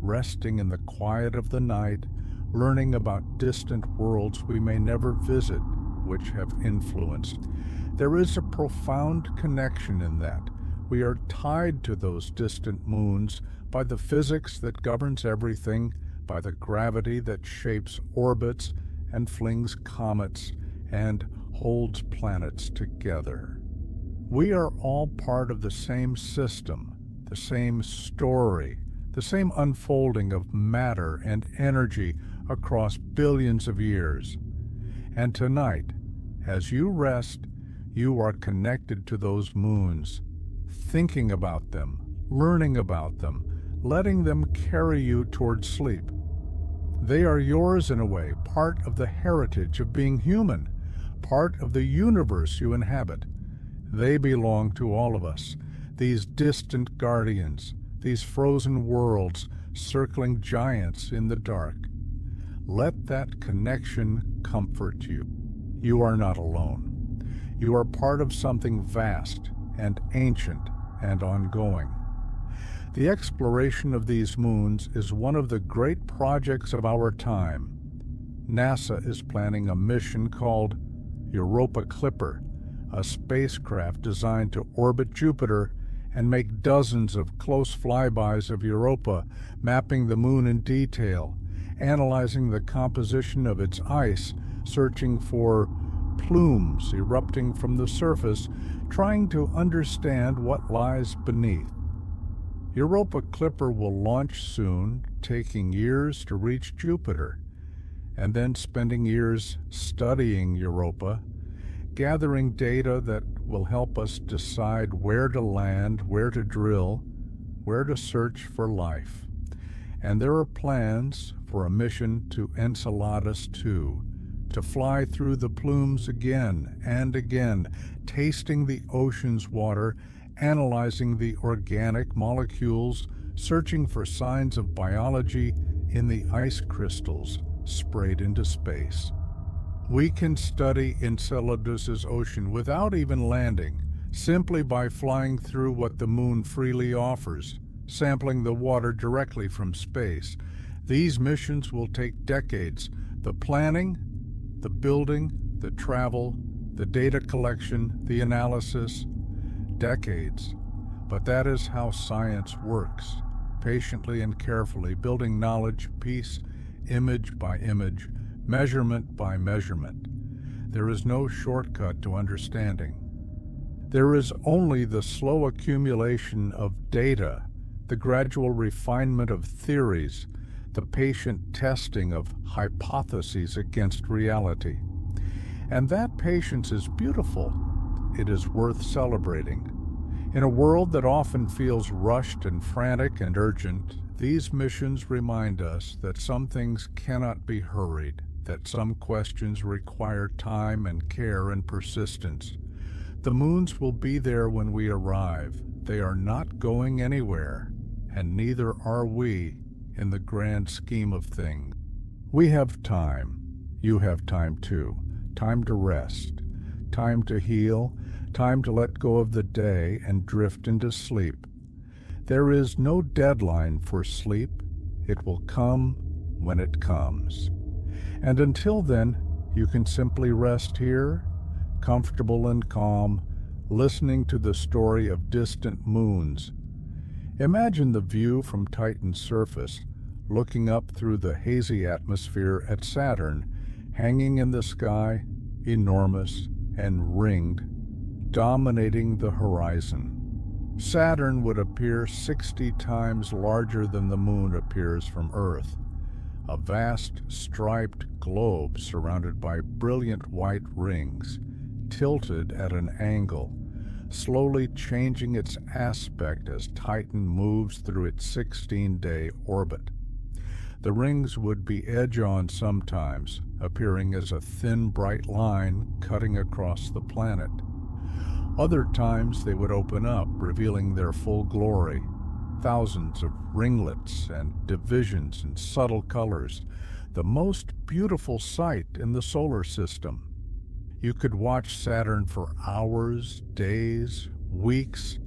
resting in the quiet of the night, learning about distant worlds we may never visit, which have influenced. There is a profound connection in that. We are tied to those distant moons by the physics that governs everything, by the gravity that shapes orbits and flings comets and holds planets together. We are all part of the same system, the same story, the same unfolding of matter and energy across billions of years. And tonight, as you rest, you are connected to those moons, thinking about them, learning about them, letting them carry you toward sleep. They are yours in a way, part of the heritage of being human, part of the universe you inhabit. They belong to all of us, these distant guardians, these frozen worlds circling giants in the dark. Let that connection comfort you. You are not alone. You are part of something vast and ancient and ongoing. The exploration of these moons is one of the great projects of our time. NASA is planning a mission called Europa Clipper, a spacecraft designed to orbit Jupiter and make dozens of close flybys of Europa, mapping the moon in detail analyzing the composition of its ice, searching for plumes erupting from the surface, trying to understand what lies beneath. Europa Clipper will launch soon, taking years to reach Jupiter, and then spending years studying Europa, gathering data that will help us decide where to land, where to drill, where to search for life. And there are plans for a mission to Enceladus 2, to fly through the plumes again and again, tasting the ocean's water, analyzing the organic molecules, searching for signs of biology in the ice crystals sprayed into space. We can study Enceladus's ocean without even landing, simply by flying through what the moon freely offers, sampling the water directly from space. These missions will take decades. The planning, the building, the travel, the data collection, the analysis, decades. But that is how science works, patiently and carefully, building knowledge piece, image by image, measurement by measurement. There is no shortcut to understanding. There is only the slow accumulation of data, the gradual refinement of theories, the patient testing of hypotheses against reality. And that patience is beautiful. It is worth celebrating. In a world that often feels rushed and frantic and urgent, these missions remind us that some things cannot be hurried, that some questions require time and care and persistence. The moons will be there when we arrive. They are not going anywhere, and neither are we in the grand scheme of things. We have time. You have time too. Time to rest, time to heal, time to let go of the day and drift into sleep. There is no deadline for sleep. It will come when it comes. And until then, you can simply rest here, comfortable and calm, listening to the story of distant moons. Imagine the view from Titan's surface, looking up through the hazy atmosphere at Saturn, hanging in the sky, enormous and ringed, dominating the horizon. Saturn would appear 60 times larger than the moon appears from Earth, a vast striped globe surrounded by brilliant white rings, tilted at an angle, slowly changing its aspect as Titan moves through its 16-day orbit. The rings would be edge-on sometimes, appearing as a thin, bright line cutting across the planet. Other times they would open up, revealing their full glory, thousands of ringlets and divisions in subtle colors, the most beautiful sight in the solar system. You could watch Saturn for hours, days, weeks,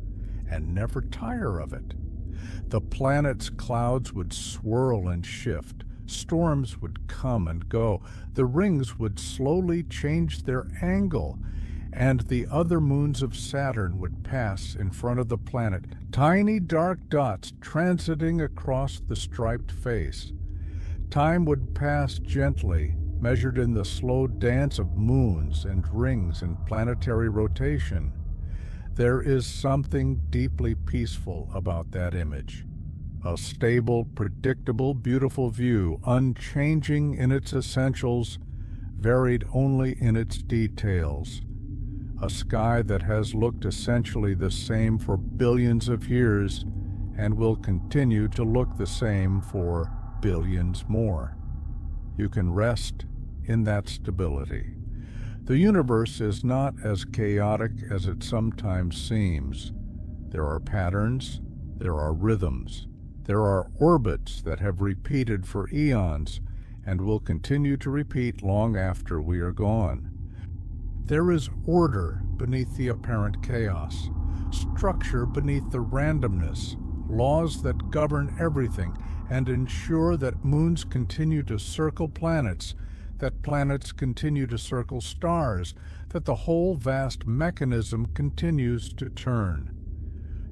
and never tire of it. The planet's clouds would swirl and shift. Storms would come and go. The rings would slowly change their angle, and the other moons of Saturn would pass in front of the planet, tiny dark dots transiting across the striped face. Time would pass gently, measured in the slow dance of moons and rings in planetary rotation. There is something deeply peaceful about that image. A stable, predictable, beautiful view, unchanging in its essentials, varied only in its details. A sky that has looked essentially the same for billions of years and will continue to look the same for billions more. You can rest in that stability. The universe is not as chaotic as it sometimes seems. There are patterns, there are rhythms, there are orbits that have repeated for eons and will continue to repeat long after we are gone. There is order beneath the apparent chaos, structure beneath the randomness, laws that govern everything and ensure that moons continue to circle planets, that planets continue to circle stars, that the whole vast mechanism continues to turn.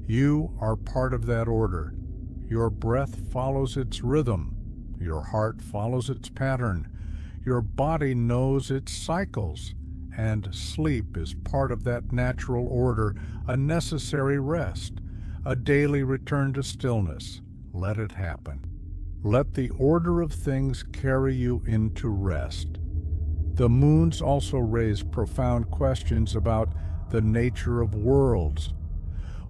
You are part of that order. Your breath follows its rhythm. Your heart follows its pattern. Your body knows its cycles. And sleep is part of that natural order, a necessary rest, a daily return to stillness. Let it happen. Let the order of things carry you into rest. The moons also raise profound questions about the nature of worlds.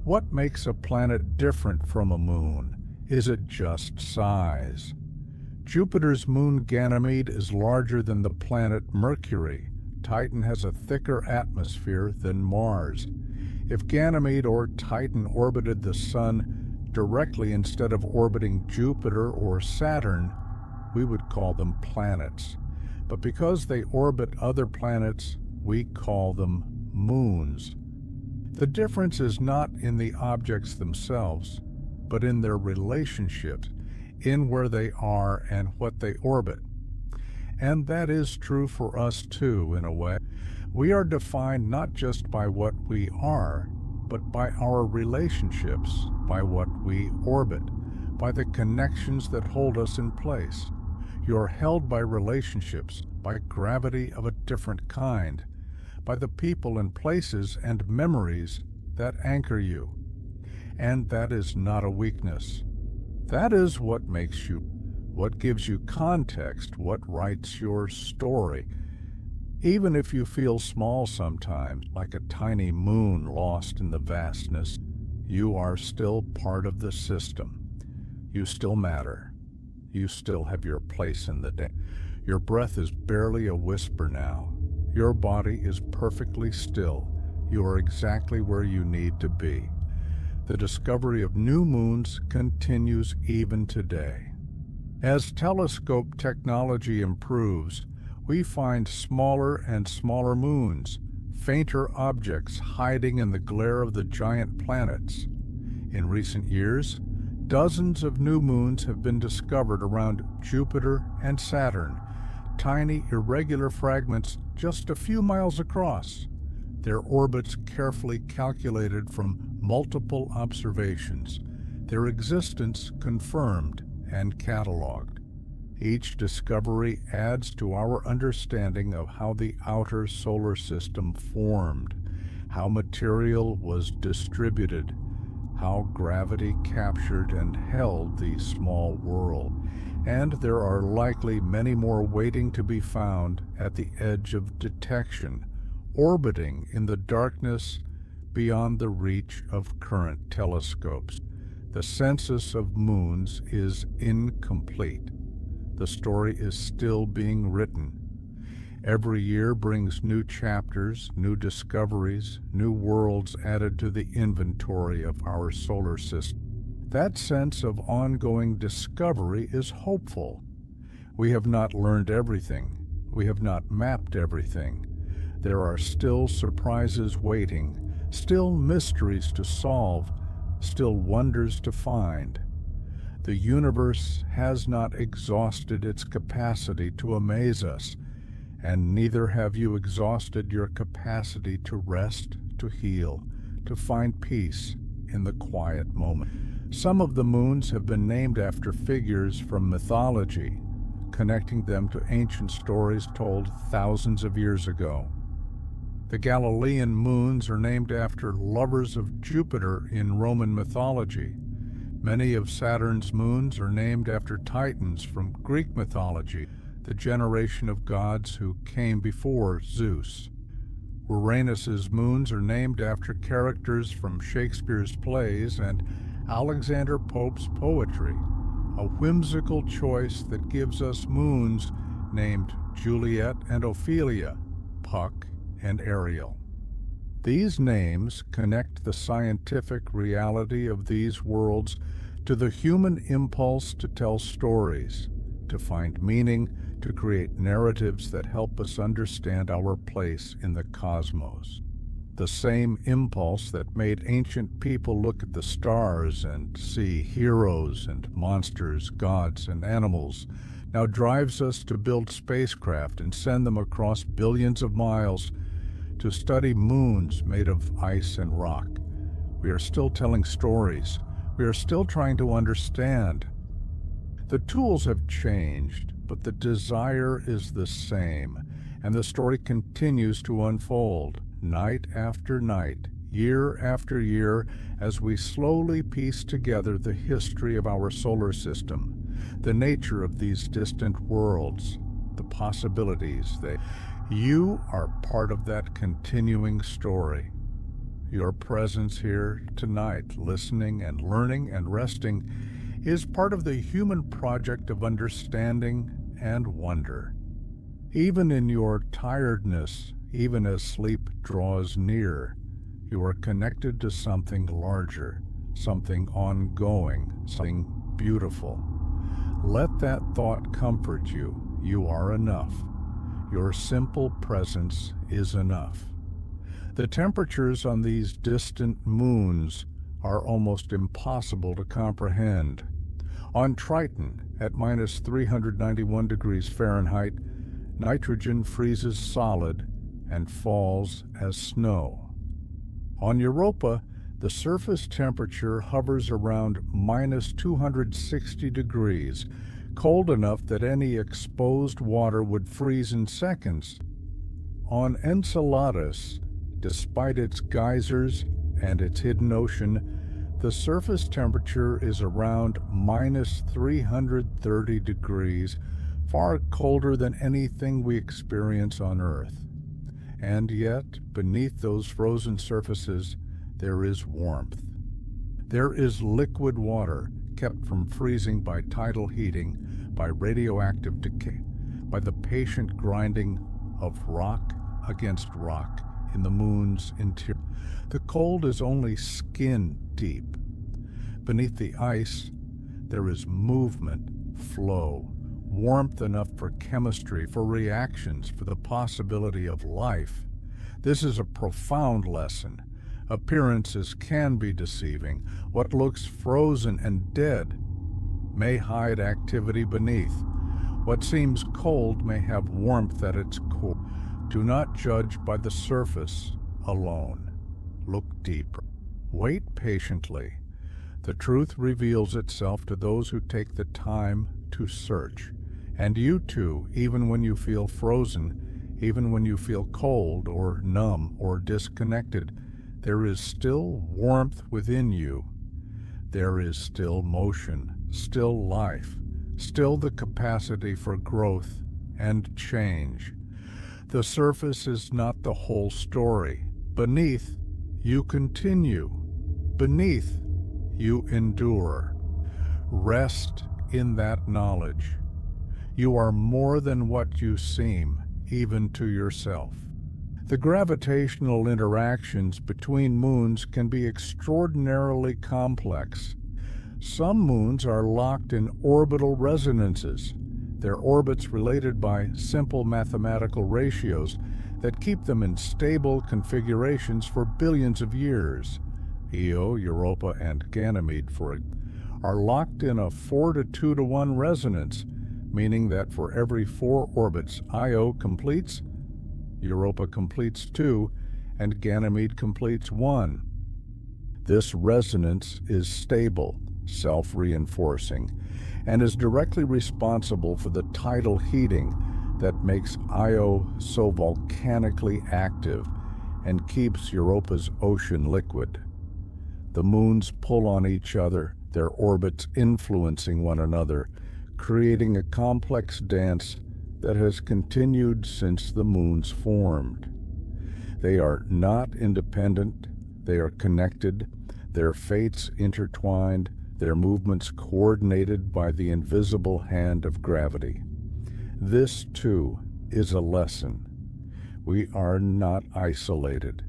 What makes a planet different from a moon? Is it just size? Jupiter's moon Ganymede is larger than the planet Mercury. Titan has a thicker atmosphere than Mars. If Ganymede or Titan orbited the Sun directly instead of orbiting Jupiter or Saturn, we would call them planets. But because they orbit other planets, we call them moons. The difference is not in the objects themselves, but in their relationships, in where they are and what they orbit. And that is true for us too, in a way. We are defined not just by what we are, but by our relationships, by what we orbit, by the connections that hold us in place. You're held by relationships, by gravity of a different kind, by the people and places and memories that anchor you. And that is not a weakness. That is what makes you, what gives you context, what writes your story. Even if you feel small sometimes, like a tiny moon lost in the vastness, you are still part of the system. You still matter. You still have your place in the day. Your breath is barely a whisper now. Your body is perfectly still. You are exactly where you need to be. The discovery of new moons continues even today. As telescope technology improves, we find smaller and smaller moons, fainter objects hiding in the glare of the giant planets. In recent years, dozens of new moons have been discovered around Jupiter and Saturn, tiny irregular fragments just a few miles across, their orbits carefully calculated from multiple observations, their existence confirmed and cataloged. Each discovery adds to our understanding of how the outer solar system formed, how material was distributed, how gravity captured and held the small world. And there are likely many more waiting to be found at the edge of detection, orbiting in the darkness beyond the reach of current telescopes. The census of moons is incomplete. The story is still being written. Every year brings new chapters, new discoveries, new worlds added to the inventory of our solar system. That sense of ongoing discovery is hopeful. We have not learned everything. We have not mapped everything. There are still surprises waiting, still mysteries to solve, still wonders to find. The universe has not exhausted its capacity to amaze us, and neither have you exhausted your capacity to rest, to heal, to find peace in the quiet moment. Some of the moons have been named after figures from mythology, connecting them to ancient stories told thousands of years ago. The Galilean moons are named after lovers of Jupiter in Roman mythology. Many of Saturn's moons are named after Titans from Greek mythology, the generation of gods who came before Zeus. Uranus's moons are named after characters from Shakespeare's plays and Alexander Pope's poetry, a whimsical choice that gives us moons named Juliet and Ophelia, Puck and Ariel. These names connect the scientific reality of these worlds to the human impulse to tell stories, to find meaning, to create narratives that help us understand our place in the cosmos. The same impulse that made ancient people look at the stars and see heroes and monsters, gods and animals now drives us to build spacecraft and send them across billions of miles to study moons made of ice and rock. We are still telling stories. We are still trying to understand. The tools have changed, but the desire is the same, and the story continues to unfold, night after night, year after year, as we slowly piece together the history of our solar system, the nature of these distant worlds, the possibilities they... You are part of that continuing story. Your presence here tonight, listening and learning and resting, is part of the human project of understanding and wonder. Even in your tiredness, even as sleep draws near, you are connected to something larger, something ongoing, something beautiful. Let that thought comfort you. You are enough. Your simple presence is enough. The temperatures on these distant moons are almost impossible to comprehend. On Triton, at minus 391 degrees Fahrenheit, nitrogen freezes solid and falls as snow. On Europa, the surface temperature hovers around minus 260 degrees, cold enough that any exposed water would freeze in seconds. On Enceladus, despite its geysers and its hidden ocean, the surface temperature is around minus 330 degrees, far colder than anything we experience on Earth. And yet, beneath those frozen surfaces, there is warmth. There is liquid water kept from freezing by tidal heating, by radioactive decay, by the patient grinding of rock against rock in the moon's interior. The cold is only skin deep. Beneath the ice, there is movement, flow, warmth enough for chemistry, for reactions, for the possibility of life. This is a profound lesson. Appearances can be deceiving. What looks frozen and dead may hide activity beneath. What seems cold may have warmth at its core. Do not judge by the surface alone. Look deeper. Wait patiently. The truth reveals itself to those who take the time to search. And you too, even when you feel frozen, even when you feel cold or numb or disconnected, there is still warmth within you. There is still motion, still life, still the capacity for growth and change. The surface is not the whole story. Beneath, you continue. Beneath, you endure. Rest in that knowledge. You are more than what you seem, even to yourself. The gravitational interactions between moons can be extraordinarily complex. Some moons are locked in orbital resonances, their orbits related by simple mathematical ratios that keep them in stable configurations for billions of years. Io, Europa, and Ganymede, are locked in a 4-to-2-to-1 resonance, meaning that for every 4 orbits Io completes, Europa completes 2, and Ganymede completes 1. This resonance is stable, self-reinforcing, and is directly responsible for the tidal heating that makes Io so volcanically active and keeps Europa's ocean liquid. The moons pull on each other, their orbits influencing one another, creating a complex dance that has continued since the moons formed. They are not independent, they are connected, their fates intertwined, their movements coordinated by the invisible hand of gravity. This, too, is a lesson. We are not isolated.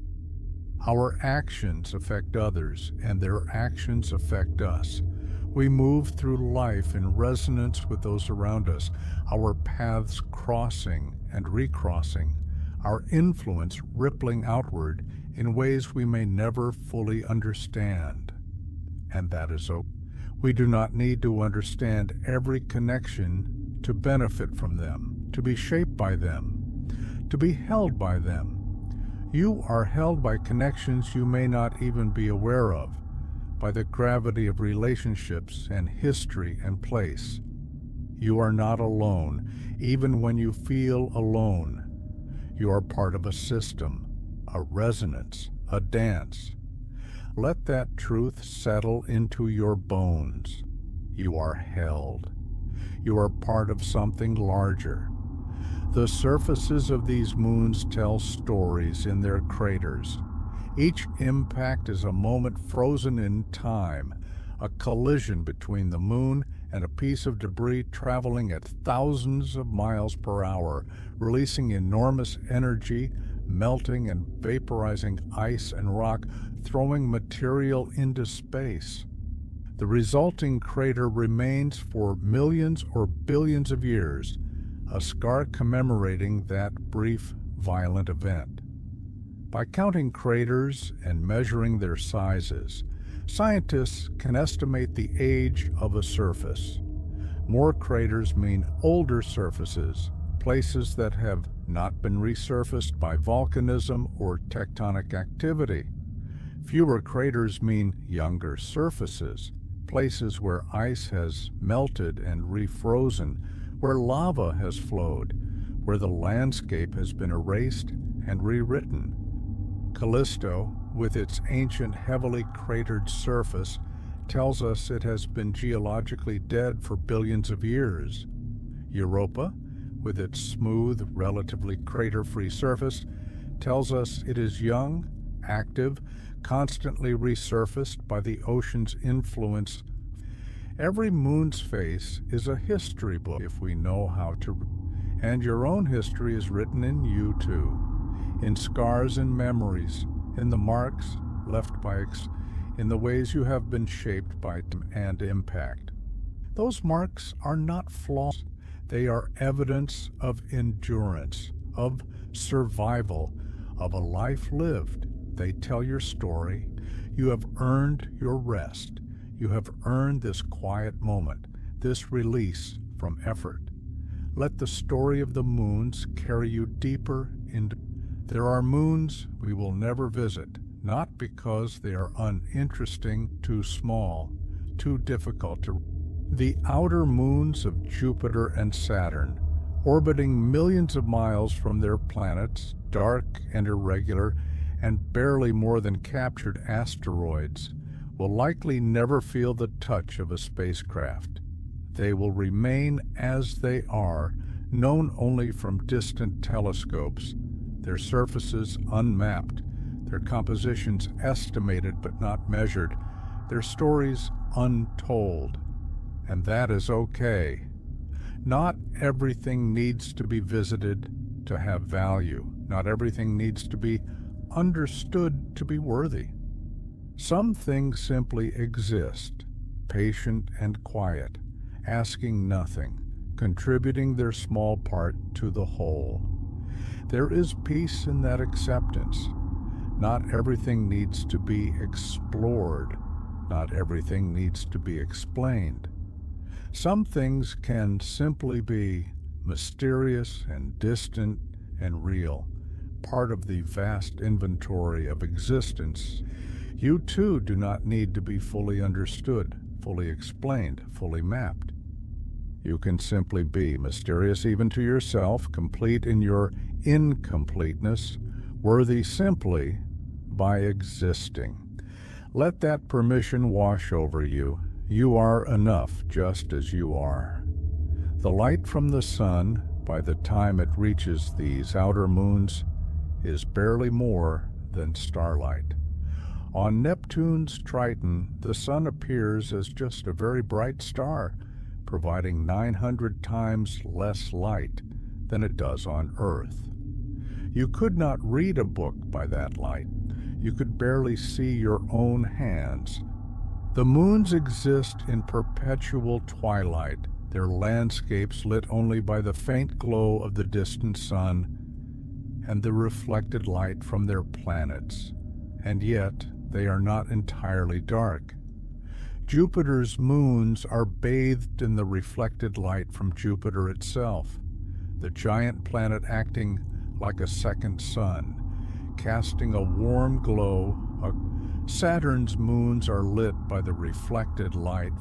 Our actions affect others, and their actions affect us. We move through life in resonance with those around us, our paths crossing and recrossing, our influence rippling outward in ways we may never fully understand. And that is okay. We do not need to understand every connection to benefit from them, to be shaped by them, to be held by them. You are held by connections you may not even be aware of, by the gravity of relationships and history and place. You are not alone, even when you feel alone. You are part of a system, a resonance, a dance. Let that truth settle into your bones. You are held. You are part of something larger. The surfaces of these moons tell stories in their craters. Each impact is a moment frozen in time, a collision between the moon and a piece of debris traveling at thousands of miles per hour, releasing enormous energy, melting and vaporizing ice and rock, throwing material into space. The resulting crater remains for millions or billions of years, a scar commemorating that brief, violent event. By counting craters and measuring their sizes, scientists can estimate the age of a surface. More craters mean older surfaces, places that have not been resurfaced by volcanism or tectonic activity. Fewer craters mean younger surfaces, places where ice has melted and refrozen, where lava has flowed, where the landscape has been erased and rewritten. Callisto, with its ancient, heavily cratered surface, tells us it has been geologically dead for billions of years. Europa, with its smooth, relatively crater-free surface, tells us it is young, active, constantly resurfaced by the ocean's influence. Every moon's face is a history book if we know how to, and your own history is written in you too, in scars and memories, in the marks left by in the ways you have been shaped by and impact. Those marks are not flaws. They are evidence of endurance, of survival, of a life lived. They tell your story. You have earned your rest. You have earned this quiet moment, this release from effort. Let the story of the moons carry you deeper into. There are moons we will never visit, not because they are uninteresting, too small, too difficult to. The outer moons of Jupiter and Saturn, orbiting millions of miles from their planets, dark and irregular, and barely more than captured asteroids, will likely never feel the touch of a spacecraft. They will remain as they are, known only from distant telescopes, their surfaces unmapped, their compositions estimated but not measured, their stories untold. And that is okay. Not everything needs to be visited to have value. Not everything needs to be understood to be worthy. Some things simply exist, patient and quiet, asking nothing, contributing their small part to the whole. There is peace in that acceptance. Not everything needs to be explored. Not everything needs to be explained. Some things can simply be mysterious and distant and real, part of the vast inventory of existence. You too do not need to be fully understood, fully explained, fully mapped. You can simply be mysterious even to yourself, complete in your incompleteness, worthy simply by existing. Let that permission wash over you. You are enough just as you are. The light from the sun, by the time it reaches these outer moons, is barely more than starlight. On Neptune's Triton, the sun appears as just a very bright star, providing 900 times less light than it does on Earth. You could not read a book by that light. You could barely see your own hands. The moons exist in perpetual twilight, their landscapes lit only by the faint glow of the distant sun and the reflected light from their planets. And yet, they are not entirely dark. Jupiter's moons are bathed in the reflected light from Jupiter itself, the giant planet acting like a second sun, casting a warm glow. Saturn's moons are lit by the reflected light,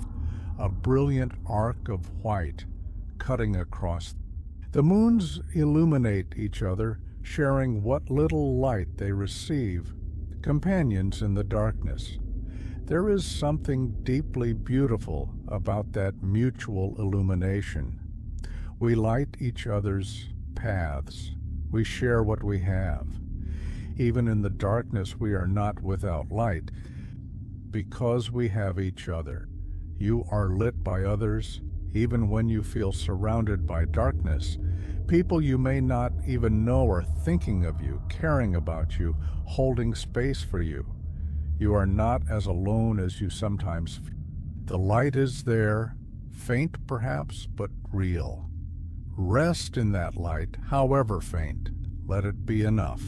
a brilliant arc of white, cutting across. The moons illuminate each other, sharing what little light they receive, companions in the darkness. There is something deeply beautiful about that mutual illumination. We light each other's paths. We share what we have. Even in the darkness, we are not without light, because we have each other. You are lit by others, even when you feel surrounded by darkness. People you may not even know are thinking of you, caring about you, holding space for you. You are not as alone as you sometimes feel. The light is there, faint perhaps, but real. Rest in that light, however faint. Let it be enough.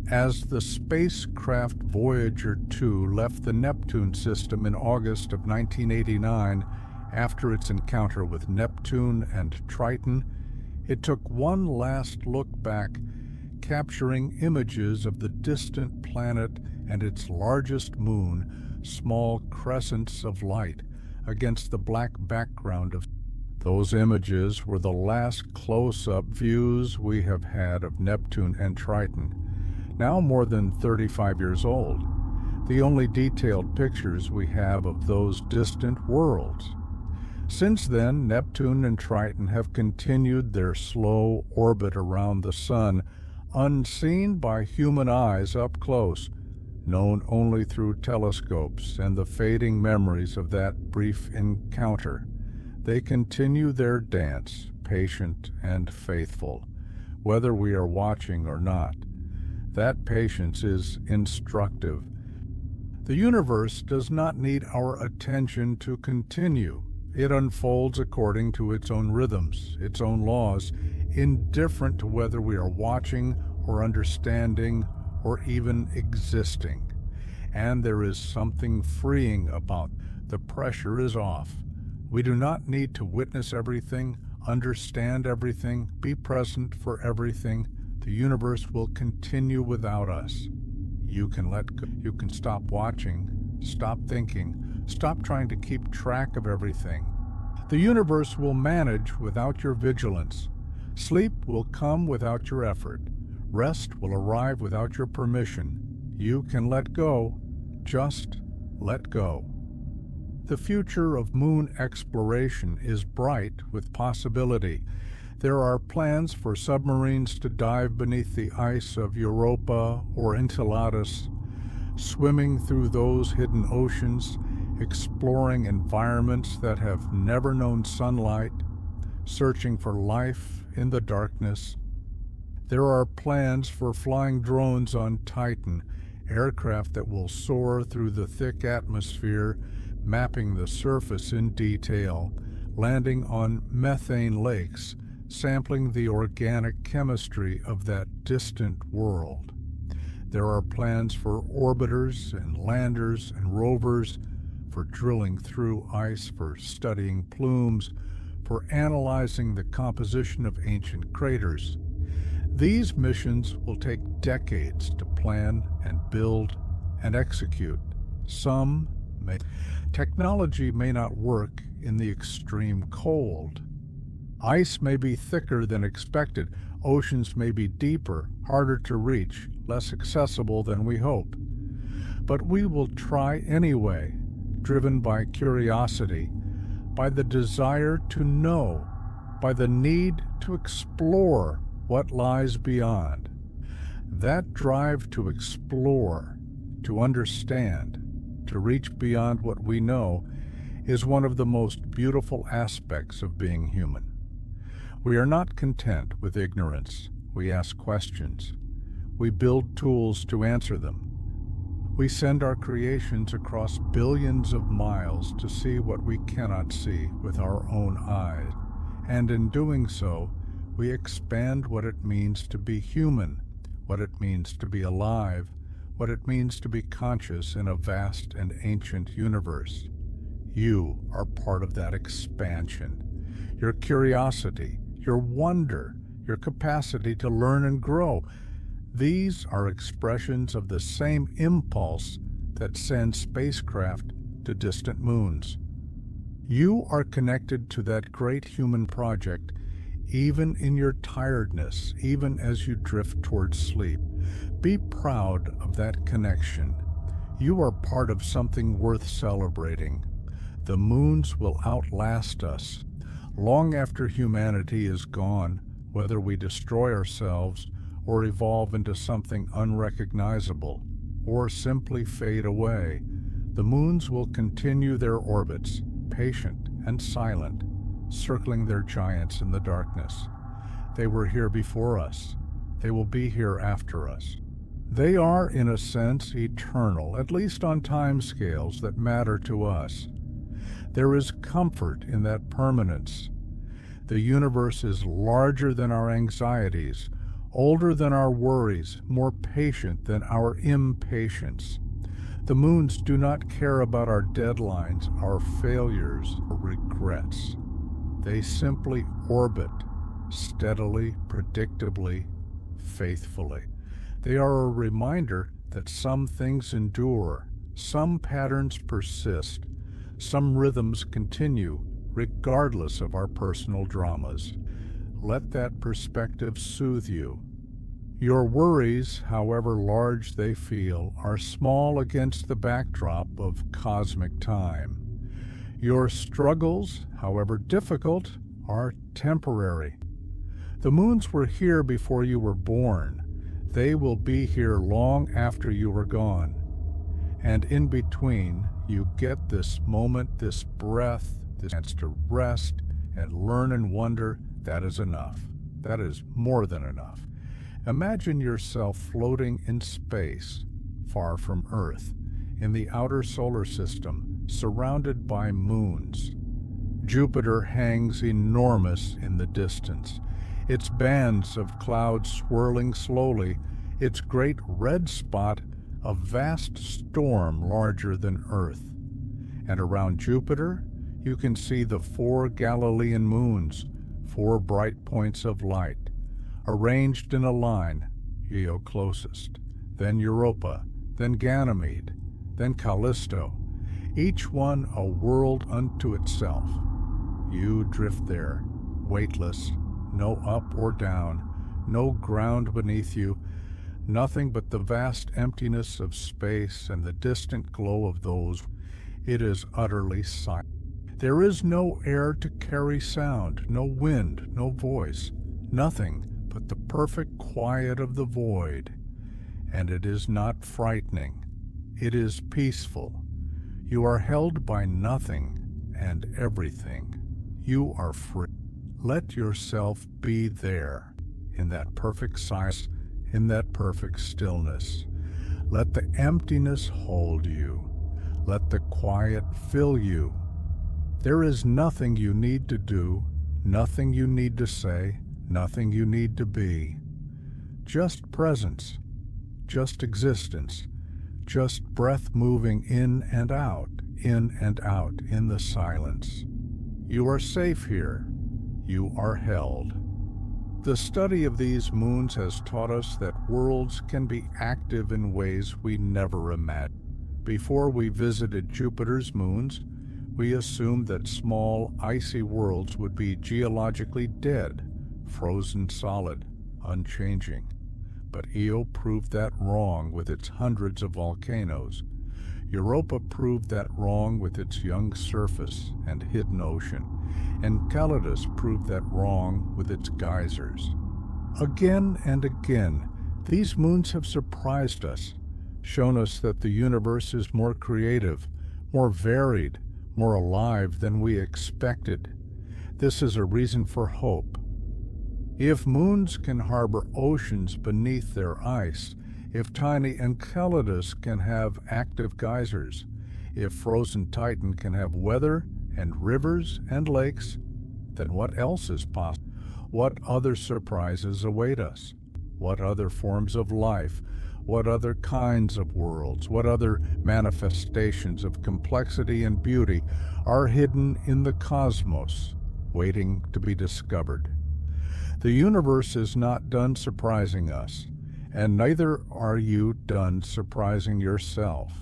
As the spacecraft Voyager 2 left the Neptune system in August of 1989, after its encounter with Neptune and Triton, it took one last look back, capturing images of the distant planet and its largest moon, small crescents of light, against the black background of. Those images were the last close-up views we have had of Neptune and Triton, now more than 35 years old, the only detailed pictures we have of those distant worlds. Since then, Neptune and Triton have continued their slow orbit around the Sun, unseen by human eyes up close, known only through telescopes and the fading memories of that brief encounter. They continue their dance, patient and faithful, whether we are watching or not. That patience is instructive. The universe does not need our attention to continue. It unfolds according to its own rhythms, its own laws, indifferent to whether we are watching or understanding or even existing. And there is something freeing about the pressure is off. We do not need to witness everything, understand everything, be present for everything. The universe will continue without us. You can let go. You can stop watching, stop thinking, stop trying to keep track of everything. The universe will manage without your vigilance. Sleep will come without your effort. Rest will arrive without your permission. You can let go. Just let go. The future of moon exploration is bright with possibility. There are plans for submarines to dive beneath the ice of Europa or Enceladus, swimming through those hidden oceans, exploring environments that have never known sunlight, searching for life in the darkness. There are plans for flying drones on Titan, aircraft that will soar through the thick atmosphere, mapping the surface in detail, landing on methane lakes, sampling the organic chemistry of that distant world. There are plans for orbiters and landers and rovers, for drilling through ice, for studying plumes, for analyzing the composition of ancient craters. These missions will take decades to plan and build and execute. Some may. Technology may not work in the extreme cold. Ice may be thicker than expected. Oceans may be deeper, harder to reach, less accessible than we hope. But we will try anyway, driven by curiosity, by the desire to know, by the need to explore what lies beyond. That drive to explore, to understand, to reach beyond what we know is one of the most beautiful aspects of being human. We are not content with ignorance. We ask questions. We build tools to answer them. We send our creations across billions of miles to see what we cannot see with our own eyes. And in doing so, we expand what it means to be human, what it means to be alive, what it means to be conscious in a vast and ancient universe. You are part of that expansion. Your curiosity, your wonder, your capacity to learn and grow, these are expressions of the same impulse that sends spacecraft to distant moons. You are connected to that great human project, even in your tiredness, even as you drift towards sleep. Be proud of that connection. You are part of something worth celebrating. The moons will outlast us. Long after humanity is gone, whether we destroy ourselves or evolve into something unrecognizable, or simply fade away, the moons will continue their orbits, patient and silent, circling their giants in the darkness. They were here before us. They will be here after us. They are, in a sense, eternal, at least on time scales that matter to us. There is comfort in that permanence. The universe is larger than our anxieties, older than our worries, more patient than our impatience. The moons do not care about our deadlines, our failures, or regrets. They simply orbit, steadily, predictably, faithfully. They are a reminder that some things endure, some patterns persist, some rhythms continue, regardless of our personal dramas. Let that perspective soothe you. Your worries, however large they feel, are small against the backdrop of cosmic time. Your struggles, however difficult, are temporary. The moons were here before you were born. They will be here long after you are gone. And in between, you get this moment, this breath, this chance to rest and learn and wonder. That is enough. That is more than enough. Imagine yourself floating in space, far from Earth, in the outer solar system, surrounded by moons. Jupiter hangs enormous in the distance, its bands of clouds swirling slowly, its great red spot a vast storm larger than Earth. And around Jupiter, you can see the 4 Galilean moons, 4 bright points of light, arranged in a line, Io closest, then Europa, then Ganymede, then Callisto, each one a world unto itself. You drift there, weightless, no up or down, no ground beneath you, nothing but the vast emptiness of space and the distant glow of those. It is utterly silent. There is no air to carry sound, no wind, no voice, nothing but the perfect quiet of the void. And it is not frightening. It is peaceful. You are held by nothing and everything. You are free. Let yourself be there, in that perfect silence, in that perfect stillness. Let the emptiness hold you. Let the quiet fill you. There is nothing you need to do, nothing you need to say, nothing you need to be. Just presence, just existence, just breath moving in and out in the silence. You are safe here. You are held. The study of these moons has taught us that worlds can be active in ways we never imagined. Before we visited Jupiter's moons, we assumed that small, icy worlds would be geologically dead, frozen solid, unchanging. But Io proved that wrong with its hundreds of volcanoes. Europa proved that wrong with its young surface and hidden ocean. Enceladus proved that wrong with its geysers. Again and again, these moons have surprised us, shown us that the universe is more creative, more varied, more alive than we expected. This is a reason for hope. If moons can harbor oceans beneath their ice, if tiny Enceladus can have active geysers, if frozen Titan can have weather and rivers and lakes, then what else is possible? What other surprises await us? What other forms of life? What other kinds of worlds? What other manifestations of complexity and beauty are hidden in the cosmos, waiting to be discovered? The universe is not done surprising us, and neither are you done surprising yourself.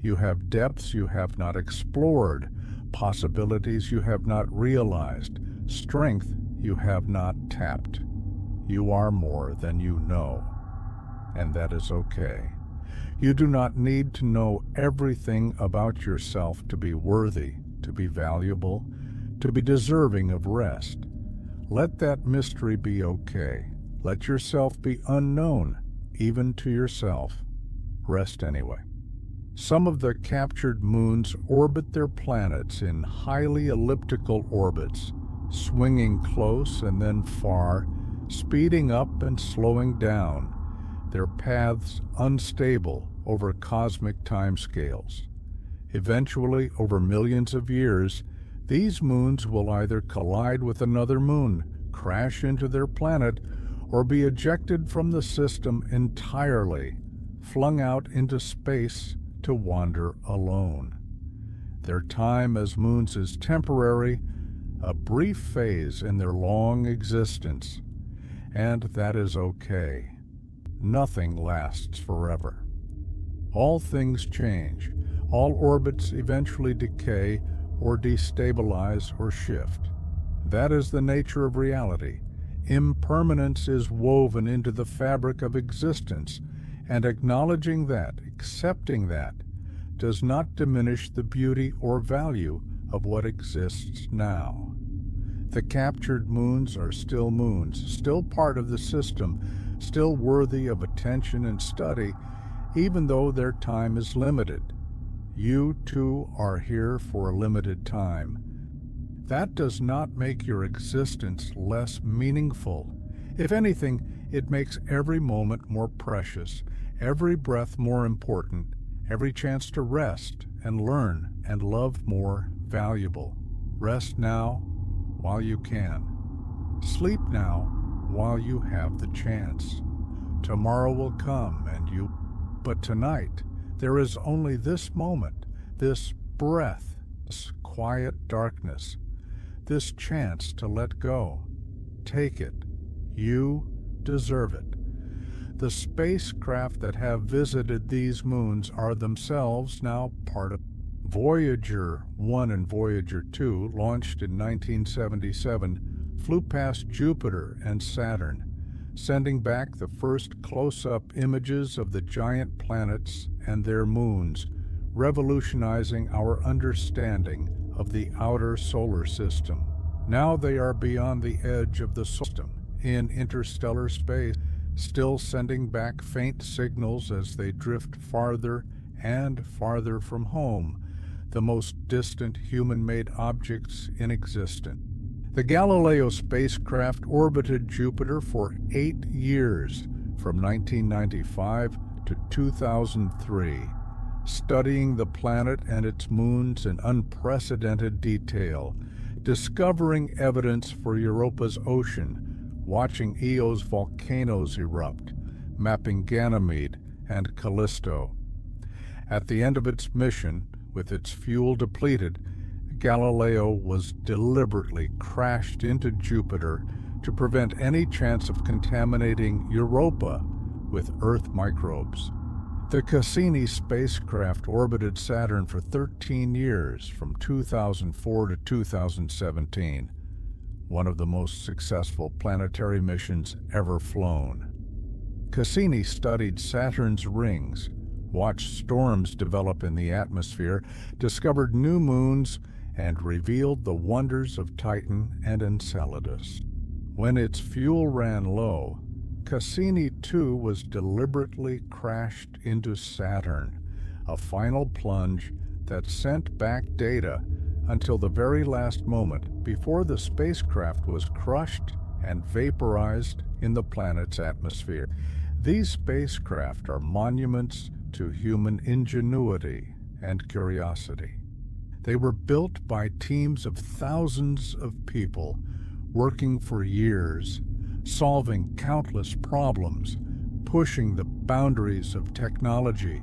You have depths you have not explored, possibilities you have not realized, strength you have not tapped. You are more than you know, and that is okay. You do not need to know everything about yourself to be worthy, to be valuable, to be deserving of rest. Let that mystery be okay. Let yourself be unknown, even to yourself. Rest anyway. Some of the captured moons orbit their planets in highly elliptical orbits, swinging close and then far, speeding up and slowing down, their paths unstable over cosmic timescales. Eventually, over millions of years, these moons will either collide with another moon, crash into their planet, or be ejected from the system entirely, flung out into space to wander alone. Their time as moons is temporary, a brief phase in their long existence, and that is okay. Nothing lasts forever. All things change. All orbits eventually decay or destabilize or shift. That is the nature of reality. Impermanence is woven into the fabric of existence, and acknowledging that, accepting that, does not diminish the beauty or value of what exists now. The captured moons are still moons, still part of the system, still worthy of attention and study, even though their time is limited. You, too, are here for a limited time. That does not make your existence less meaningful. If anything, it makes every moment more precious, every breath more important, every chance to rest and learn and love more valuable. Rest now while you can. Sleep now while you have the chance. Tomorrow will come but tonight there is only this moment, this breath, this quiet darkness, this chance to let go. Take it. You deserve it. The spacecraft that have visited these moons are themselves now part of Voyager 1 and Voyager 2, launched in 1977, flew past Jupiter and Saturn, sending back the first close-up images of the giant planets and their moons, revolutionizing our understanding of the outer solar system. Now they are beyond the edge of the system, in interstellar space, still sending back faint signals as they drift farther and farther from home, the most distant human-made objects in existence. The Galileo spacecraft orbited Jupiter for 8 years, from 1995 to 2003, studying the planet and its moons in unprecedented detail, discovering evidence for Europa's ocean, watching Eo's volcanoes erupt, mapping Ganymede and Callisto. At the end of its mission, with its fuel depleted, Galileo was deliberately crashed into Jupiter to prevent any chance of contaminating Europa with Earth microbes. The Cassini spacecraft orbited Saturn for 13 years, from 2004 to 2017, one of the most successful planetary missions ever flown. Cassini studied Saturn's rings, watched storms develop in the atmosphere, discovered new moons, and revealed the wonders of Titan and Enceladus. When its fuel ran low, Cassini too was deliberately crashed into Saturn, a final plunge that sent back data until the very last moment before the spacecraft was crushed and vaporized in the planet's atmosphere. These spacecraft are monuments to human ingenuity and curiosity. They were built by teams of thousands of people working for years, solving countless problems, pushing the boundaries of technology,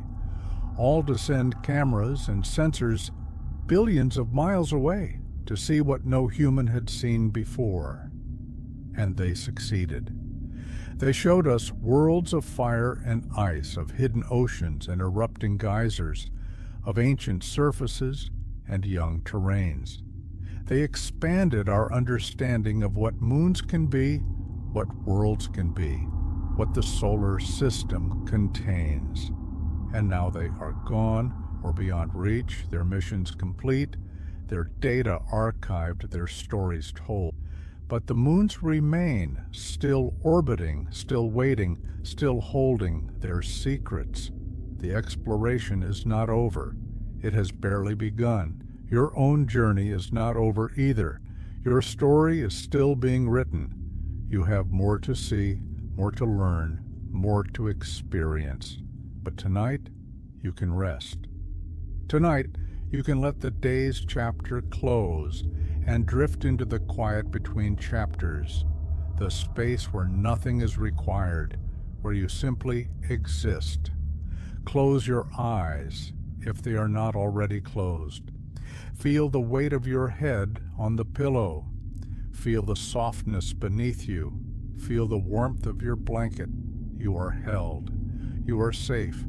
all to send cameras and sensors billions of miles away to see what no human had seen before. And they succeeded. They showed us worlds of fire and ice, of hidden oceans and erupting geysers, of ancient surfaces and young terrains. They expanded our understanding of what moons can be, what worlds can be, what the solar system contains. And now they are gone or beyond reach, their missions complete, their data archived, their stories told. But the moons remain, still orbiting, still waiting, still holding their secrets. The exploration is not over. It has barely begun. Your own journey is not over either. Your story is still being written. You have more to see, more to learn, more to experience. But tonight, you can rest. Tonight, you can let the day's chapter close and drift into the quiet between chapters, the space where nothing is required, where you simply exist. Close your eyes if they are not already closed. Feel the weight of your head on the pillow. Feel the softness beneath you. Feel the warmth of your blanket. You are held. You are safe.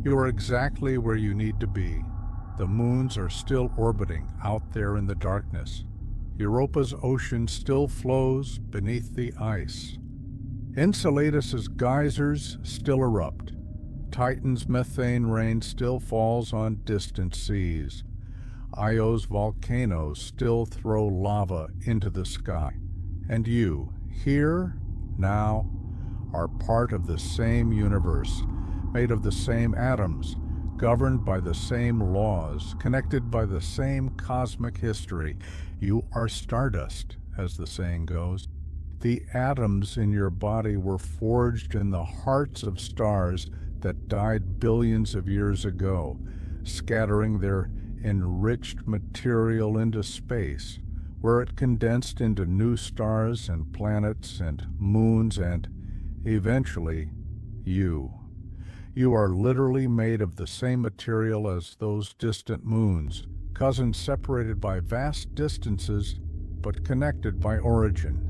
You are exactly where you need to be. The moons are still orbiting out there in the darkness. Europa's ocean still flows beneath the ice. Enceladus's geysers still erupt. Titan's methane rain still falls on distant seas. Io's volcanoes still throw lava into the sky. And you, here, now, are part of the same universe, made of the same atoms, governed by the same laws, connected by the same cosmic history. You are stardust, as the saying goes. The atoms in your body were forged in the hearts of stars that died billions of years ago, scattering their enriched material into space, where it condensed into new stars and planets and moons and, eventually, you. You are literally made of the same material as those distant moons, cousins separated by vast distances, but connected by origin.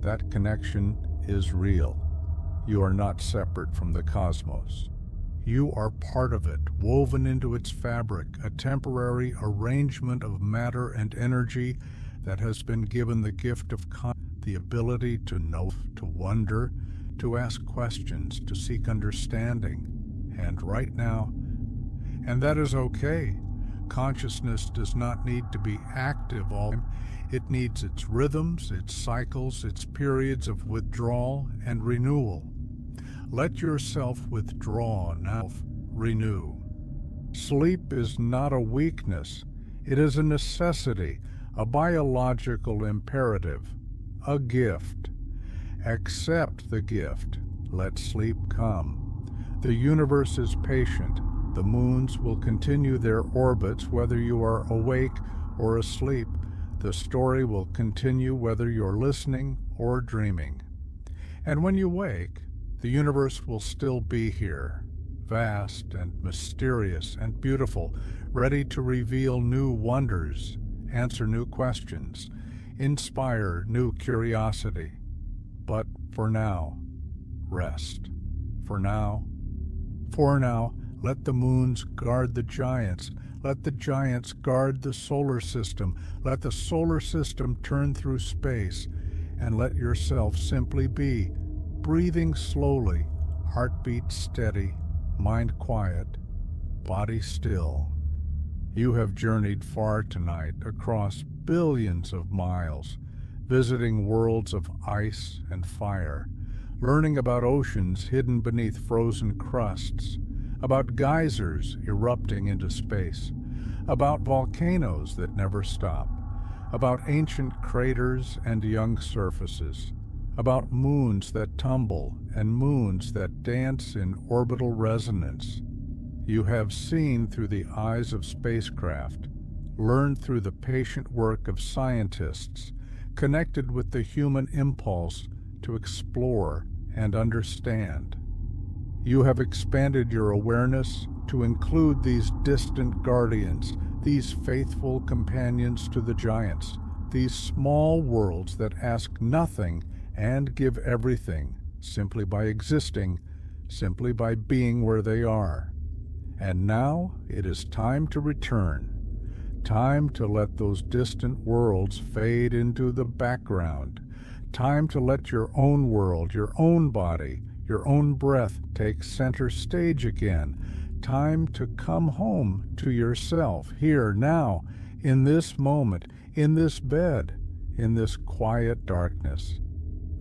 That connection is real. You are not separate from the cosmos. You are part of it, woven into its fabric, a temporary arrangement of matter and energy that has been given the gift of the ability to know, to wonder, to ask questions, to seek understanding. And right now, and that is okay. Consciousness does not need to be active all the time. It needs its rhythms, its cycles, its periods of withdrawal and renewal. Let yourself withdraw now, renew. Sleep is not a weakness. It is a necessity, a biological imperative, a gift. Accept the gift. Let sleep come. The universe is patient. The moons will continue their orbits whether you are awake or asleep. The story will continue whether you're listening or dreaming. And when you wake, the universe will still be here, vast and mysterious and beautiful, ready to reveal new wonders, answer new questions, inspire new curiosity. But for now, rest. For now, let the moons guard the giants. Let the giants guard the solar system. Let the solar system turn through space. And let yourself simply be, breathing slowly, heartbeat steady, mind quiet, body still. You have journeyed far tonight, across billions of miles, visiting worlds of ice and fire, learning about oceans hidden beneath frozen crusts, about geysers erupting into space, about volcanoes that never stop, about ancient craters and young surfaces, about moons that tumble and moons that dance in orbital resonance. You have seen through the eyes of spacecraft, learned through the patient work of scientists, connected with the human impulse to explore and understand. You have expanded your awareness to include these distant guardians, these faithful companions to the giants, these small worlds that ask nothing and give everything, simply by existing, simply by being where they are. And now it is time to return. Time to let those distant worlds fade into the background. Time to let your own world, your own body, your own breath take center stage again. Time to come home to yourself, here, now, in this moment, in this bed, in this quiet darkness.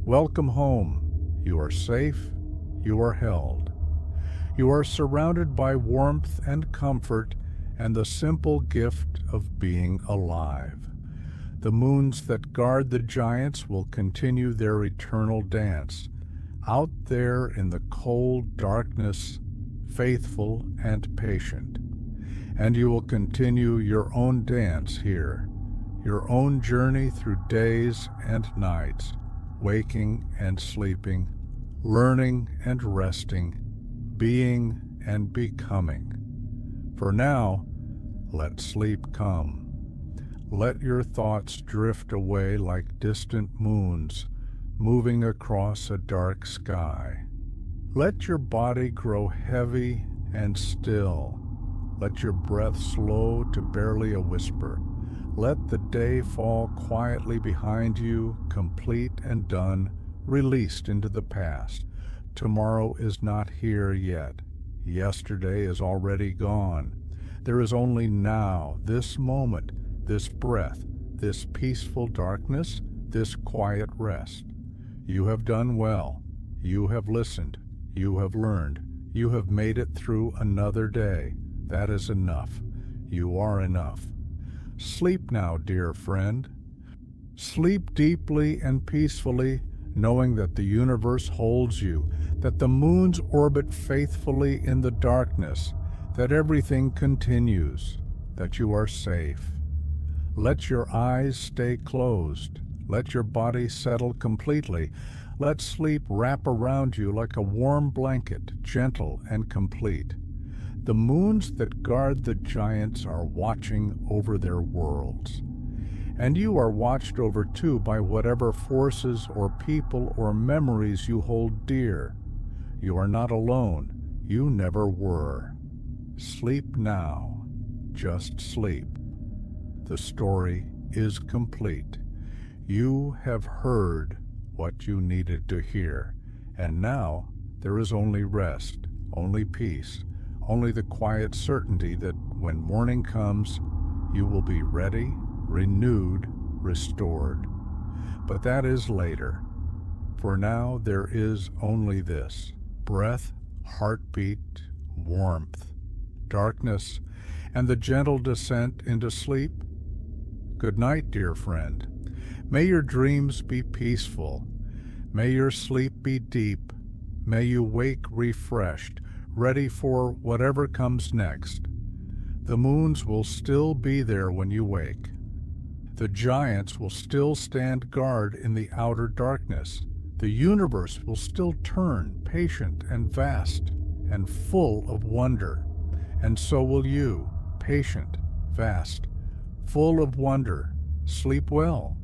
Welcome home. You are safe. You are held. You are surrounded by warmth and comfort and the simple gift of being alive. The moons that guard the giants will continue their eternal dance, out there in the cold darkness, faithful and patient. And you will continue your own dance here, your own journey through days and nights, waking and sleeping, learning and resting, being and becoming. For now, let sleep come. Let your thoughts drift away like distant moons moving across a dark sky. Let your body grow heavy and still. Let your breath slow to barely a whisper. Let the day fall quietly behind you, complete and done, released into the past. Tomorrow is not here yet. Yesterday is already gone. There is only now, this moment, this breath, this peaceful darkness, this quiet rest. You have done well. You have listened. You have learned. You have made it through another day. That is enough. You are enough. Sleep now, dear friend. Sleep deeply and peacefully, knowing that the universe holds you, that the moons orbit faithfully in the darkness, that everything continues, that you are safe. Let your eyes stay closed. Let your body settle completely. Let sleep wrap around you like a warm blanket, gentle and complete. The moons that guard the giants are watching over their worlds. And you are watched over too by whatever forces or people or memories you hold dear. You are not alone. You never were. Sleep now. Just sleep. The story is complete. You have heard what you needed to hear, and now there is only rest, only peace, only the quiet certainty that when morning comes, you will be ready, renewed, restored. But that is later. For now there is only this: breath, heartbeat, warmth, darkness, and the gentle descent into sleep. Good night, dear friend. May your dreams be peaceful. May your sleep be deep. May you wake refreshed, ready for whatever comes next. The moons will still be there when you wake. The giants will still stand guard in the outer darkness. The universe will still turn patient and vast and full of wonder. And so will you, patient, vast, full of wonder. Sleep well.